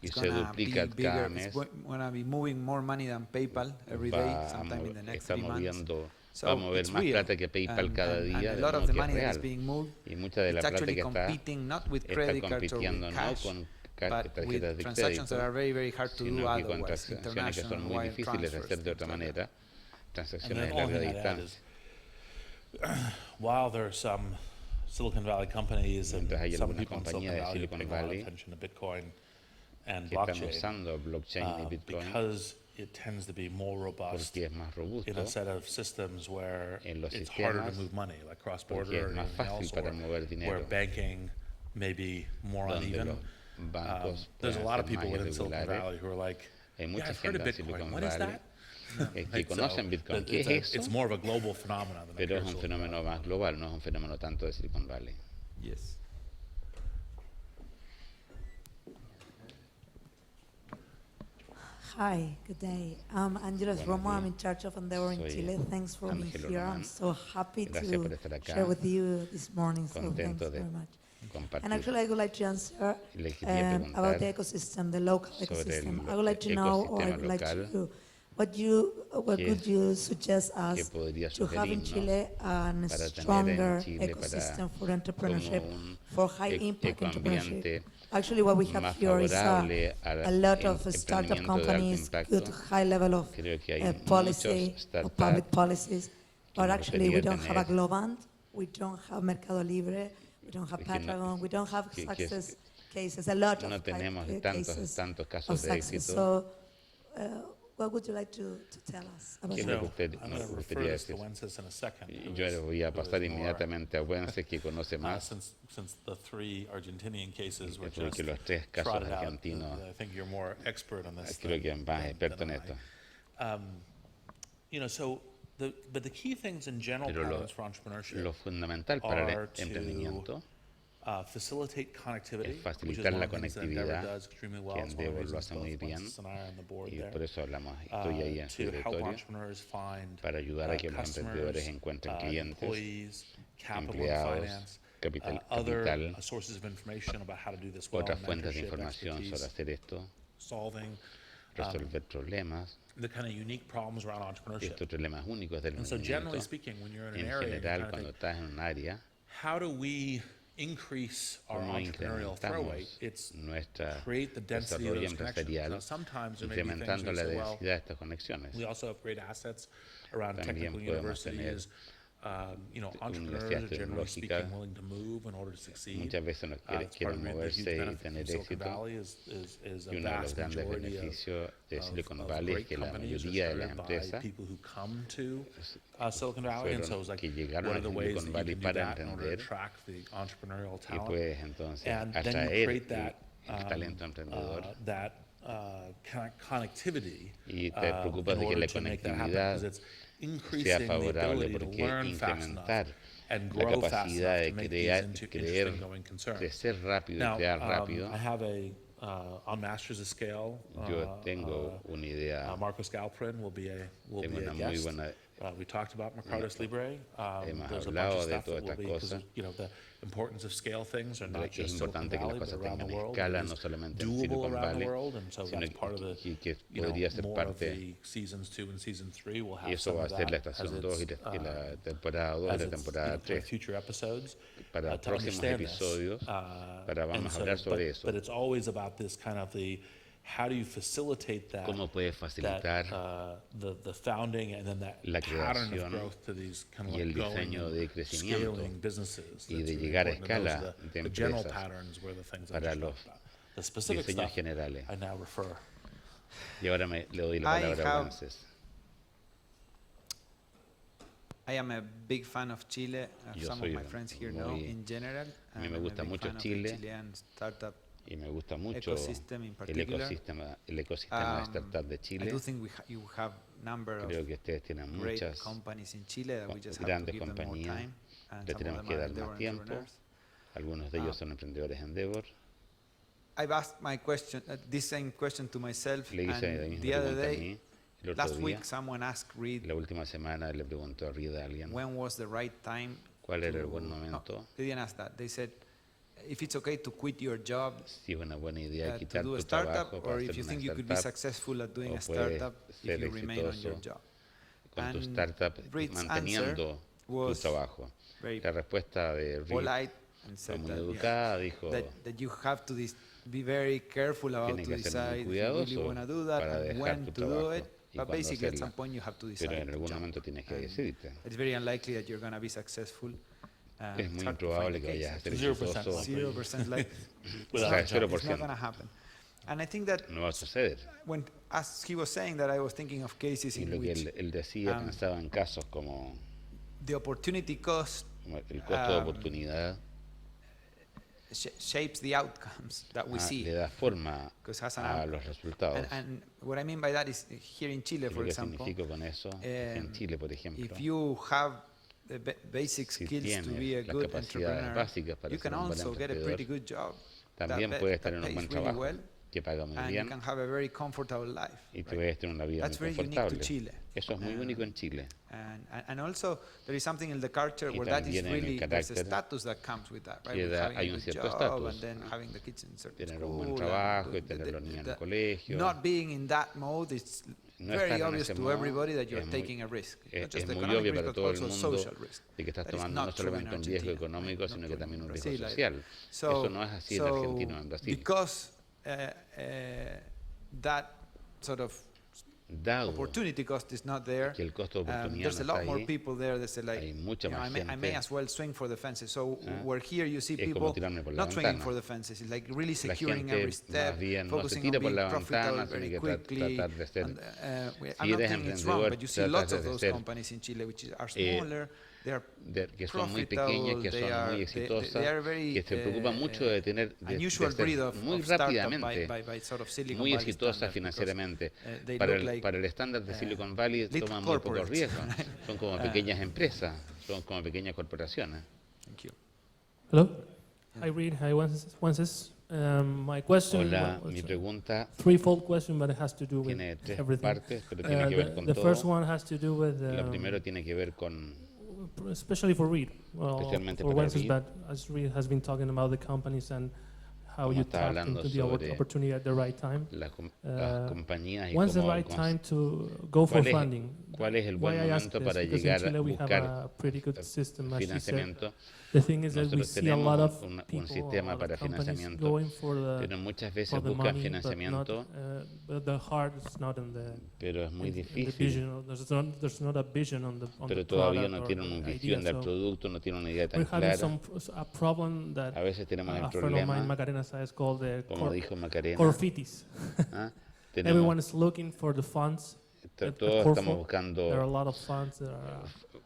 y It's se gonna duplica be cada bigger. mes. It's gonna be moving more money than PayPal every day, sometime in the next está 3 months. moviendo, So va a mover it's más real. plata que PayPal And- cada and día a de lot modo of the que es money that is real. being moved, Y mucha de la it's plata actually que está competing not with está credit cards or compitiendo with no cash, con but with tarjetas de transactions that are crédito, very, very hard to do sino que con otherwise, transacciones que international son muy wire difíciles de transfers, hacer de otra things like that. manera, And transacciones then de only larga thing I'd add is, distancia. while there are some Silicon Valley companies and Mientras hay some algunas people in Silicon compañías de Valley Silicon paying a lot of Valley attention to Bitcoin and que están blockchain, usando blockchain y Bitcoin because it tends to be more robust porque es más robusto, in a set of systems where en los it's harder to sistemas, move money, like porque cross-border es or más anything fácil else, para or mover where dinero, banking may be more donde uneven. los bancos There's a pueden lot of ser más people within Silicon irregulares. Valley who are like, Hay yeah, mucha I've heard gente of en Bitcoin. Silicon What is Valley that? que Right, so conocen Bitcoin. ¿Qué es it's eso? more of a global phenomenon than a Pero pure es un Silicon fenómeno Valley. más global, no es un fenómeno tanto de Silicon Valley. Yes. Hi, good day. I'm Angeles Buenos Romo. I'm días. in charge of Endeavor in Soy Chile. Thanks for being Ángelo here. Román. I'm so happy Gracias to por estar acá. share with you this morning. So thanks Contento de very much. And compartir. actually, I would like to answer Le quería about the preguntar ecosystem, the local sobre ecosystem. el I would like to know, or I ecosistema would like local. to, what ¿Qué could you suggest que us podría to have in sugerirnos Chile a para tener en stronger Chile para ecosystem for como entrepreneurship, un for high impact ecoambiente entrepreneurship? Actually, what we have más here is favorable al a lot of startup emprendimiento de alto companies, impacto? good high level of Creo que hay policy, muchos of public startups policies, but me actually we gustaría don't have a tener. Globant, we don't have Mercado Libre, we don't have Es que no- Patagon, we don't have que success cases, a lot no of tenemos cases tantos of casos de success. éxito. So, what would you like to tell us about ¿Qué that? es lo que usted I'm nos going to gustaría refer this to decir? Wences in a second. Yo le voy a pasar who is more, inmediatamente a Wences, que conoce más, since the three Argentinian cases were porque just los tres casos trotted out, argentinos, I think you're more expert on this creo que es más than experto en I. esto. So but the key things in general Pero patterns for entrepreneurship lo fundamental para el are to emprendimiento facilitate connectivity, es which is facilitar one la of the things that Endeavor conectividad, does extremely well. que It's one of the Endeavor lo reasons hace muy both bien, Wences and I are on the board y there. por eso hablamos, estoy ahí en su To help directorio, entrepreneurs find para ayudar a que los customers, emprendedores encuentren clientes, employees, capital and empleados, finance, capital, other sources of information about how to do this well, otras fuentes de mentorship, información sobre expertise, hacer esto, solving resolver problemas, the kind of unique problems around entrepreneurship. estos problemas únicos del And so generally emprendimiento. speaking, when you're in an En area, you're general, trying to cuando think, estás en un área, how do we increase our cómo entrepreneurial throw weight? incrementamos It's nuestra create the density of desarrollo those connections. empresarial, Now, sometimes there may be things incrementando where la you say, well, densidad de estas conexiones. we also have great assets around También technical podemos tener universities, you know, una entrepreneurs are estudiante generally lógica, speaking willing to move in order to succeed. muchas veces no It's quieren part of the huge moverse y benefit tener from Silicon éxito. Valley is Y a uno de los vast grandes majority beneficios de of Silicon Valley es great que la companies are mayoría de las started by empresas people who come to Silicon Valley, and so fueron it's like, que llegaron what a are the ways Silicon that you Valley can do para that in order to emprender attract the entrepreneurial y talent? puedes entonces And then you atraer create that, el talento emprendedor that connectivity y te in preocupas de que order la to make that happen, conectividad because it's sea increasing the favorable ability to porque learn fast enough incrementar and la grow fast capacidad enough de to make these crear, into creer, interesting going concerns. crecer rápido y Now, crear rápido. I have on Masters of Scale, Yo tengo una idea, Marcos Galprin will be a tengo una muy guest. buena, We talked about Mercados Libre. hemos There's a bunch hablado of de stuff todas that will estas be, because cosas. you know, the importance of scale things are de not que es just Silicon importante que las Valley, but cosas around the tengan world. escala, It no is solamente en doable Silicon around the Valley, world, and so sino that's part of the, que you know, podría ser more of parte, the seasons 2 and season 3 will y have eso some va a of ser la that as estación 2 y its, la temporada 2 y as la its, temporada for 3. future episodes. Para To próximos understand this. episodios, vamos And a so, hablar sobre eso. but it's always about this kind of how do you facilitate that, Cómo puedes facilitar the founding and then that la pattern of creación growth to these kind of y el like going diseño and de crecimiento scaling businesses. y de That's really llegar a important to know. escala So de the general empresas patterns were the things I para just los talked about. The specific diseños stuff generales. I now refer. Y ahora le doy la palabra a Wences. I am a big fan of Chile. Yo Some of soy my friends here know muy- in general. a mí me I'm gusta a big mucho fan of the Chile. Chilean startup Y me gusta mucho ecosystem in el particular. ecosistema de startup de I Chile. do think you have number Creo of que ustedes tienen great muchas companies in Chile that we just have to grandes give them more compañías. time. And Le some of tenemos them que are dar endeavor más tiempo. entrepreneurs. Algunos de ellos son emprendedores Endeavor. I've asked my question, this same question to myself, Le hice la and misma the other pregunta a day, mí. El otro last día, week, someone asked Reid la última semana, le preguntó a Reid a alguien when was the right time. cuál era el buen No, momento, they didn't ask that. They said, if it's okay to quit your job si es una buena idea to quitar do a tu startup, trabajo para or if hacer you una think you could be startup successful at doing o a puedes startup ser if you remain on your exitoso job. con tu And startup Reid's manteniendo answer tu was trabajo. very La respuesta de Reid polite and fue said muy that, educada, dijo, that you have to be very careful about Tiene to que ser muy decide if you really cuidadoso want to do that para and dejar when tu to do trabajo it. y But cuándo basically, at hacerla. some point, you have to pero decide. en to algún jump. momento tienes que And decidirte. It's very unlikely that you're going to be successful. Es muy it's hard to improbable find que a vayas a case. ser 0% exitoso. likely. 0% like Without sea, a job. it's not 0%. going to happen. And I think that No va a suceder. when, as he was saying that, I was thinking of cases Y in lo que which él decía, um, pensaba en casos como the opportunity cost el costo de oportunidad shapes the outcomes that we see. le da forma 'Cause has an a outcome. los resultados. And what I mean by that is here in Chile, Y for lo que example, significa con eso, en Chile, por ejemplo, if you have the basic si skills to be a tienes las good capacidades entrepreneur, básicas para you ser can un buen also get a pretty emprendedor, good job. también that puedes tener un pays buen really trabajo well, que paga muy and you bien can have a very comfortable life. y right? puedes tener una vida That's muy very unique to confortable. Chile. Eso es muy único en Chile. And also there is something in the culture Y where that is también en el really, there's a carácter status that comes with that, right? que With da- having hay a un good cierto job estatus, and then ¿no? having the kids in certain Tener un school buen and trabajo y tener los niños en el colegio. Not being in that mode, it's No very estar en obvious ese to modo everybody that you're es muy- taking a risk. Not Es just muy economic obvio risk, para but todo el also mundo social risk. de que estás That is tomando no not true in solamente un riesgo Argentina, económico, right? sino Not que true también in un riesgo Brazil either. social. Eso no es así en Argentina o en Brasil. Because that sort of Dado opportunity cost is not there, que el costo de oportunidad there's a no lot está more ahí, people there that say like, hay mucha you know, más I may gente. as well swing for the fences. So where here you see Es como people tirarme por la not swinging ventana. for the fences, it's like really La securing gente every step, más bien no se focusing tira on por being la profitable ventana, very tiene que quickly. tratar de ser. And, Si I'm not eres saying it's wrong, emprendedor, but you see tratas lots of de those ser, companies in Chile which are smaller, they are que son muy pequeñas, que profitable, son muy exitosas, they are very, que se preocupan mucho de tener de unusual breed ser of muy startup rápidamente, by sort of Silicon muy Valley exitosas standards, financieramente. because, they Para look like, para el estándar de Silicon Valley little toman muy pocos corporates, riesgos. right? Son como pequeñas empresas, son como pequeñas corporaciones. Thank you. Hello. Hi, Reid. Hi, Wences. My question, Hola, well, mi it's a pregunta threefold question, but it has to do with tiene tres everything. partes, pero tiene que ver con The first todo. one has to do with, Lo primero tiene que ver con, especially for Reid, well, especialmente for para Wences, Reid. but as Reid has been talking about the companies and how como you estaba tapped hablando into the sobre opportunity at the right time. las Uh, compañías y When's the cómo right time to go for funding? cuál es el buen Why I ask momento this? para Because in llegar Chile a we have buscar a pretty good system, as you said. financiamiento. The thing is that we Nosotros see a lot tenemos of un people, a sistema lot para of companies financiamiento, going for pero muchas for veces the buscan money, financiamiento, but the heart is not in the pero es muy in the difícil, vision. There's not a vision on the pero todavía product no or tienen the una idea. visión del So producto, no tienen una idea we're tan having clara. a problem that A veces tenemos el a friend of mine, problema, Macarena, says called the como dijo Macarena, Corfitis. ¿ah? Everyone Tenemos, is looking for the funds. At todos Corfo, estamos buscando, there are a lot of funds. There are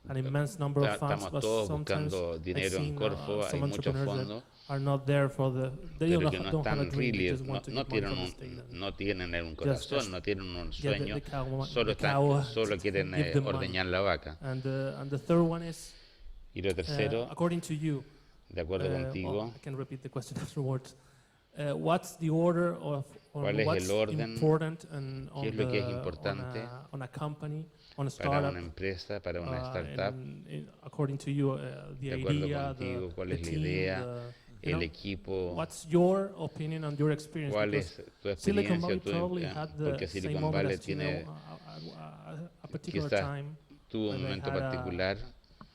an immense number of funds, estamos but todos sometimes buscando I've dinero en seen Corfo, hay some muchos entrepreneurs fondos, that are not there for they pero don't, que no don't have a están dream. They really, just want to no get money tienen from the state. And no tienen un just corazón, no tienen un get sueño, the cow solo quieren give them money. ordeñar la vaca. And the third one is, Y lo tercero, according to you, de acuerdo well, contigo, I can repeat the question afterwards. What's the order of ¿cuál es what's el orden? important and ¿Qué es lo que es importante on a company, on a para startup? una empresa, para una startup? According to you, the De acuerdo idea, contigo, ¿cuál the es la team, idea, you el know, equipo? what's your opinion and your experience? ¿Cuál Because es tu Silicon experiencia? Valley probably had Porque the same Silicon moment Valley as you know, tiene, a particular quizás time tuvo un when they momento had particular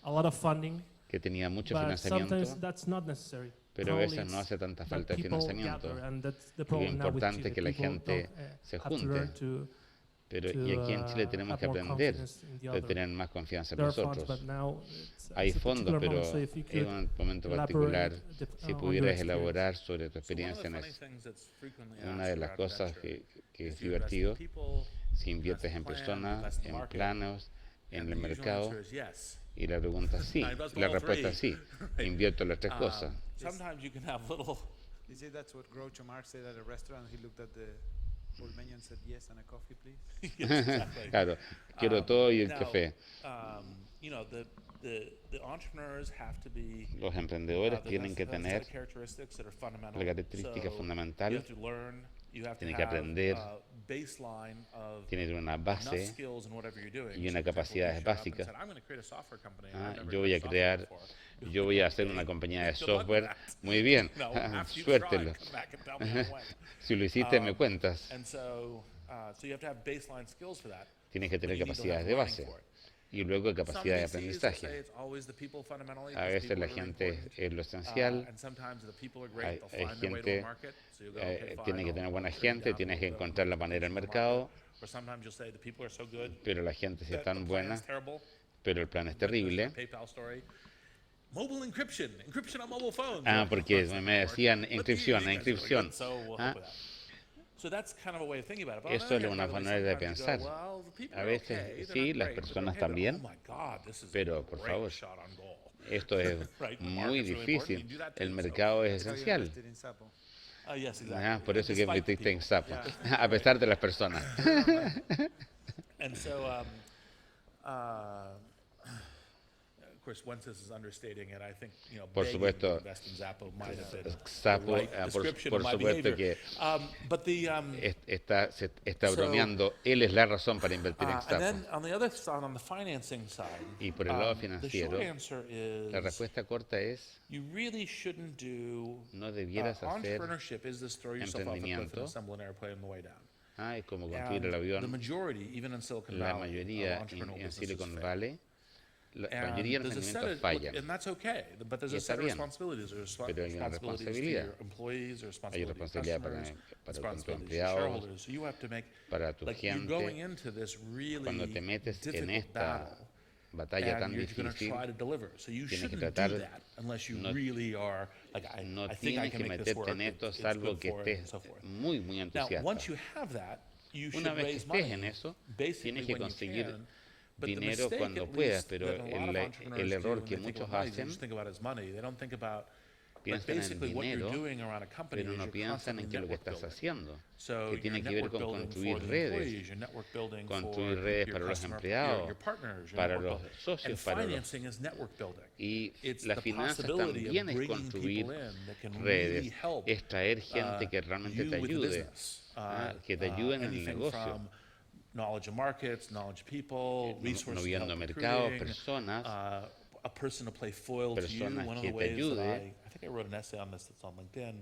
a lot of funding, que tenía mucho but financiamiento, sometimes that's not necessary. pero a Probably veces no it's hace tanta that falta de people financiamiento. gather, and that's the Lo problem now with importante Chile. es que la People gente don't, se have to learn junte. Pero y aquí en Chile tenemos que have more aprender confidence in the de other. tener más confianza en There are funds, nosotros. but now Hay it's a fondos, particular pero moment, so if you en could un momento elaborate particular, si on your pudieras experience. elaborar sobre tu experiencia en eso. Una de las cosas que es divertido, si inviertes en personas, en planos, en el mercado, y la pregunta es sí, la respuesta es sí, invierto las tres cosas. Sometimes you can have little. You see, that's what Groucho Marx said at a restaurant. He looked at the whole menu and said, "Yes, and a coffee, please." Yes, exactly. Claro, quiero todo y el Now, café. You know, the entrepreneurs have to be. Los emprendedores There's tienen que a set of tener characteristics that are fundamental. la característica So fundamental, you have to learn, you have to tienen que have aprender, a baseline of tienen que tener una enough base skills in whatever you're doing. y So, una for example, capacidades you showed up and básicas. said, "I'm going to create a software company." Ah, I've never yo voy a created software crear, before. yo voy a hacer una compañía de Good luck with software. that. Muy bien, No, after you've suértelo. tried, come back and tell me how it went. Si lo hiciste, me cuentas. And so you have to have baseline skills for that. Tienes que but tener you need to capacidades have de learning base for it. y luego capacidad de Some VCs will say aprendizaje. it's always the people fundamentally, A because veces people la are really gente important. es lo esencial. And sometimes the people are great, Hay they'll find their way to gente, a market. So you go, okay, fine, tiene que I'll tener buena bring gente, down tienes que the encontrar la manera del market. mercado, Or sometimes you'll say the people are so good pero la gente sí es that tan the buena, plan's terrible. pero el plan es But there's terrible. that PayPal story. Mobile encryption on mobile phones. Ah, Of porque course, me decían but inscripción, you guys are really inscripción. good, so we'll Ah, help with that. So that's kind of a way of thinking about it. But on Eso the es other una hand, probably manera de sometimes you pensar. go, well, the people A are veces okay, they're sí, not las great, but personas okay, but también, oh my God, this is pero a por great favor, shot on goal. esto es Right, the muy market's really important, difícil. you do that El too, mercado es That's how you esencial. invested in Sapo. Yes, exactly. Ah, por eso que Despite the invertiste en people. Sapo, Yeah. a pesar de las personas. And so, of course, Wences is understating it. I think, Por begging supuesto, to invest in Zapo might have been Sapo, the right por description of my supuesto behavior. que But the se está So, bromeando, él es la razón para invertir en and Sapo. then on the other side, on the financing side, Y por el lado the short financiero, answer la is respuesta corta es, you really shouldn't do. no debieras hacer Entrepreneurship is this throw yourself off a cliff and emprendimiento. assemble an airplane on the way down. Es como construir And el the avión. majority, even in Silicon La Valley, mayoría of entrepreneurial en businesses Silicon fail. Valley, la And mayoría de los there's a set emprendimientos of, fallan. and that's okay, but there's Y a está set of bien. responsibilities. There's Pero hay una responsibilities to responsabilidad. your employees, there's Hay responsibilities to responsabilidad customers, con tus responsibilities to empleados, shareholders. So you have to make, para tu like, you're going gente, into this really cuando te metes en difficult esta battle, batalla tan and you're going to difícil, try to deliver. So you tienes que shouldn't tratar- do that unless you no- really are, like, no I think I tienes can que make this meterte work, en esto it's salvo good que for it, and estés so forth. muy, muy Now, entusiasta. once you have that, you should Una vez que raise estés money, en eso, basically tienes que when you conseguir can. But the dinero mistake, cuando at puedas, least, pero that a lot of el entrepreneurs do error when que they think muchos about money is they hacen, just think about its money. They don't think about, like, piensan en el basically what you're dinero, doing around a company pero is no you're piensan en constantly que lo que network estás building. haciendo, So que you're tiene que ver network con building construir for the redes, employees, you're network building construir for redes your para los customer, empleados, your partners, your para network los building. socios, And para los- financing is network building. Y It's las the finanzas possibility of también es bringing construir people in that can redes, really help es traer gente que realmente you te with the ayude, business. que te ayuden en el Anything negocio. from knowledge of markets, knowledge of people, resources no to viendo help mercados, recruiting, personas, a person to play foil to you. personas One of que the te ways that ayude. I think I wrote an essay on this that's on LinkedIn.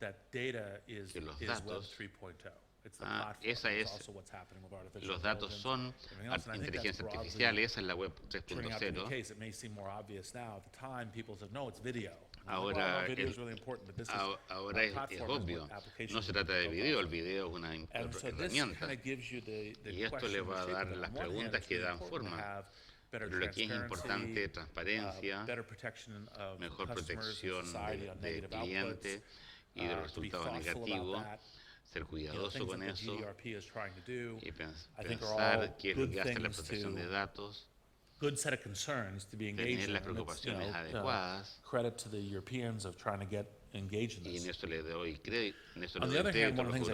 that data is que los Web datos 3.0. Esa es, los datos son inteligencia artificial, esa es la web 3.0. Ahora es obvio, no se trata de video, el video es una herramienta. Y esto le va a dar las preguntas que dan forma. Pero lo que es importante, transparencia, mejor protección del cliente y de los resultados negativos, ser cuidadoso con eso y pensar qué es lo que hace la protección de datos, tener las preocupaciones adecuadas. Y en eso le doy crédito, a los europeos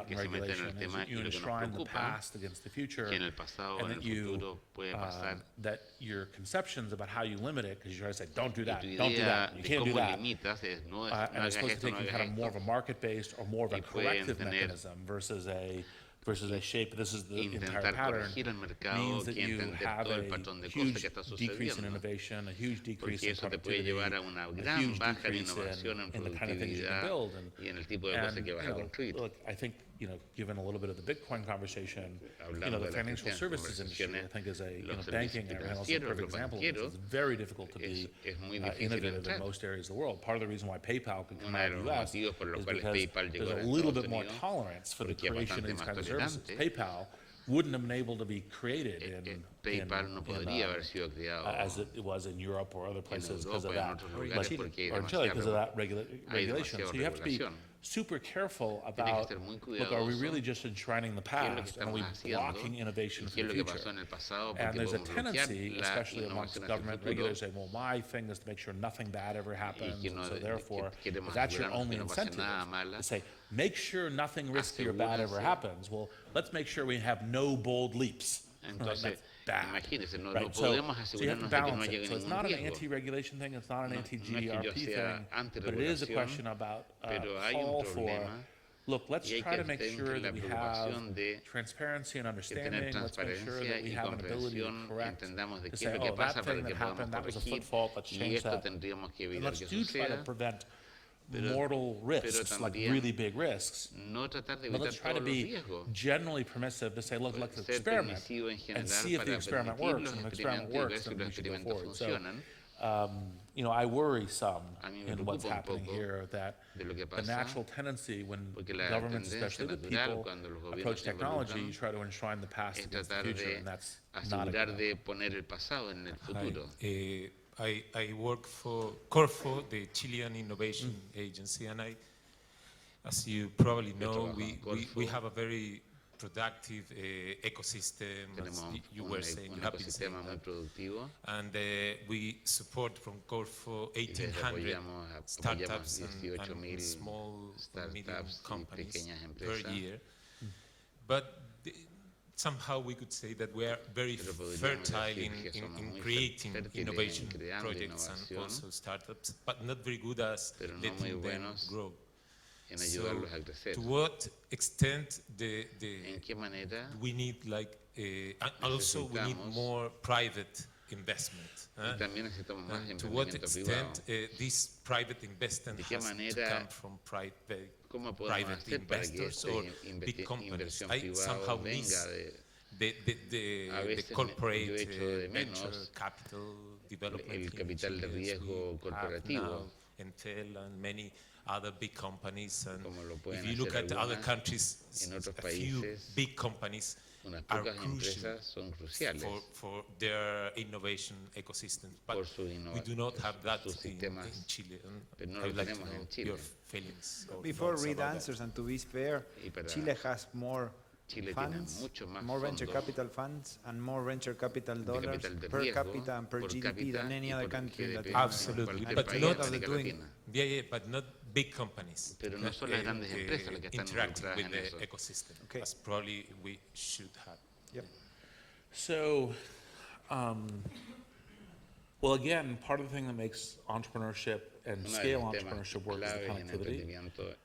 que se meten en el tema, y lo que nos preocupa que en el pasado o en el futuro puede pasar, y tu idea de cómo limitas es no hagas esto, no hagas esto, y pueden tener intentar corregir el mercado, que entender todo el patrón de cosas que está sucediendo, porque eso te puede llevar a una gran baja en innovación, en productividad y en el tipo de cosas que vas a construir. Given a little bit of the Bitcoin conversation, the financial services industry, I think, is a banking and also a perfect example. It's very difficult to be innovative in most areas of the world. Part of the reason why PayPal could come out of the US is because there's a little bit more tolerance for the creation of these kinds of services. PayPal wouldn't have been able to be created as it was in Europe or other places because of that, or in Chile because of that regulation. So you have to be super careful about, look, are we really just enshrining the past, and are we blocking innovation for the future? And there's a tendency, especially amongst government regulators, to say, well, my thing is to make sure nothing bad ever happens, and so therefore, if that's your only incentive, to say, make sure nothing risky or bad ever happens, well, let's make sure we have no bold leaps. Entonces, imagínense, no So podemos you have to asegurarnos de que no balance llegue it. So it's ningún not an riesgo. anti-regulation thing, it's not an No es que yo anti-GRP sea thing, but it is a anti-regulación, question about pero hay un call for, problema, look, let's y hay try que to make tener sure la that we have preocupación de transparency and tener understanding, let's make sure transparencia that we y have an ability to comprensión, correct, entendamos de to qué say, es lo que oh, pasa that para thing que that podamos happened, that was a corregir, foot fault, let's y change esto that. tendríamos que And evitar let's que do try to suceda, prevent pero mortal risks, like también really big risks. no tratar de But evitar let's try to todos los be riesgos. generally permissive to say, look, let's Ser experiment permisivo en and general see if the para experiment permitir works. los And if the experiment experimentos y ver works, si then los we should go experimentos forward. So, funcionan. I worry some A mí me in what's preocupa un happening poco here that de lo que the pasa, natural tendency when porque la governments, tendencia especially the natural people, cuando los approach gobiernos se technology, you involucran try to enshrine the past es against the tratar future, de and that's not a asegurar good de poner el pasado en el futuro. I work for Corfo, the Chilean Innovation Agency, and as you probably know, we have a very productive ecosystem, as you were saying, you have been saying that. And we support from Corfo 1,800 startups and small and medium companies per year. But somehow we could say that we are very fertile in creating innovation projects and also startups, but not very good as letting them grow. So, to what extent we need and also we need more private investment. And to what extent this private investment has to come from private investors or big companies. I somehow miss the corporate venture capital development. El capital de riesgo corporativo. Entel and many other big companies, and if you look at other countries, a few big companies are crucial for their innovation ecosystems, but we do not have that in Chile. And I would like to know your feelings. Before Reid answers, and to be fair, Chile has more funds, more venture capital funds, and more venture capital dollars per capita and per GDP than any other country in Latin America. Absolutely, but not big companies. Pero no son las grandes empresas las que están interacting with en the eso. ecosystem, as probably we should have. Yep. So, well, again, part of the thing that makes entrepreneurship and scale entrepreneurship work is the connectivity.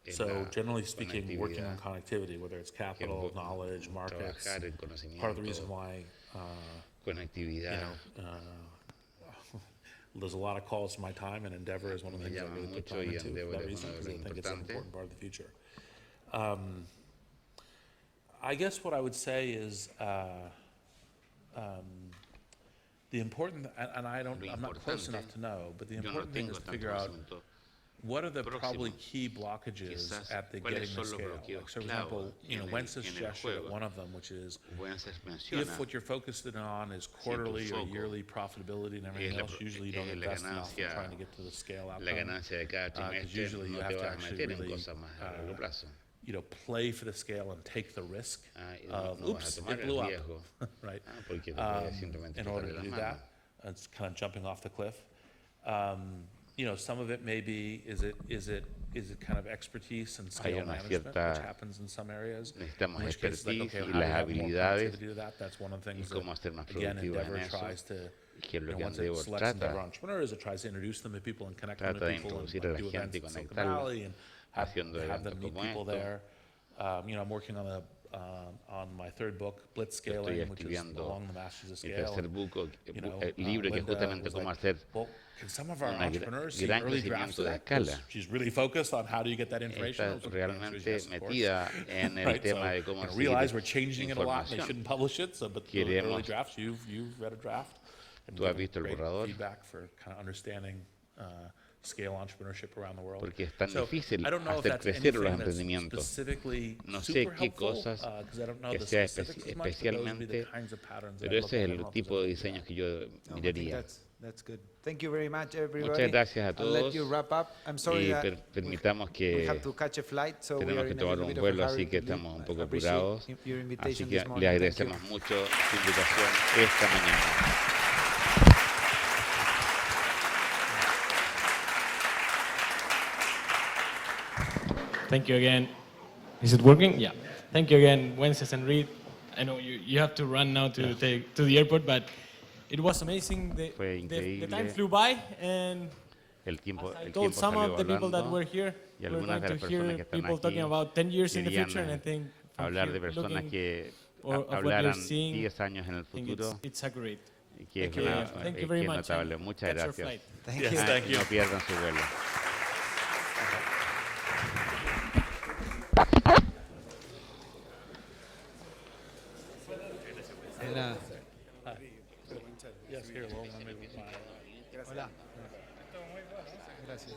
So, generally speaking, working on connectivity, whether it's capital, knowledge, markets, part of the reason why, there's a lot of calls to my time, and Endeavor is one of the things I really put time into for that reason, because I think it's an important part of the future. I guess what I would say is the important, and I'm not close enough to know, but the important thing is to figure out what are the probably key blockages at the getting the scale. Like, so for example, Wences suggested one of them, which is if what you're focused on is quarterly or yearly profitability and everything else, usually you don't invest enough in trying to get to the scale outcome. Because usually you have to actually really play for the scale and take the risk of, oops, it blew up, right? In order to do that, it's kind of jumping off the cliff. Some of it may be, is it kind of expertise and scale management, which happens in some areas. Necesitamos In which case, expertise okay, y how do las you have more habilidades productivity to that? That's one of the y things cómo hacer más that, again, productivos Endeavor en eso. tries to, Que es lo que once it Endeavor selects Endeavor trata, entrepreneurs, it tries to introduce them to people and connect them to trata de people and introducir a la do gente y events in Silicon conectarlos, Valley and haciendo have them eventos meet como people estos. there. I'm working on my third book, Blitz Estoy Scaling, which is escribiendo along the Masters of mi Scale. tercer And, libro, que es Linda justamente was cómo like, hacer well, can some of our un entrepreneurs see gran early drafts crecimiento of de that? 'Cause escala. she's really focused on how do you get that information. Está I was like, the answer is realmente yes, of course. metida en el Right, tema so, de cómo realize seguir we're changing it a lot and they información. shouldn't publish it, so, but the early Queremos- drafts, you've read a draft. And Tú has given visto el great borrador. feedback for kind of understanding scale entrepreneurship around the world. Porque es tan So, difícil I don't know if hacer that's crecer los anything that's emprendimientos. specifically No sé super qué helpful, cosas 'cause I don't know que the sea specifics as much, but those would be the especialmente, kinds of patterns that pero I'd look ese es at. I don't el know if there's tipo de other diseños que yo No, I think miraría. that's good. Thank you very much, everybody. Muchas gracias a I'll let todos you wrap up. I'm sorry y that permitamos we que have to catch a flight, so we tenemos are que in a tomar little un bit of a vuelo, hurry así que to leave. estamos un poco I appreciate apurados. your Así invitation que this morning. le Thank you. agradecemos mucho su invitación esta mañana. Thank you again. Is it working? Yeah. Thank you again, Wences and Reid. I know you have to run now to the airport, but it was amazing. Fue The time increíble. flew by, and El tiempo, I el told tiempo some salió of the people that volando were here, y we're algunas going de to las personas hear que están people talking aquí about 10 years in the querían future, and I think from hablar here, de personas looking que of what hablaran you're seeing, 10 años en el I think futuro, it's a great. y que es Thank you. una, Thank you que very es much, notable. and Muchas catch your gracias. flight. Thank Yes, you. thank you. No pierdan su vuelo. Yes, here, well, let me. Hola. Gracias.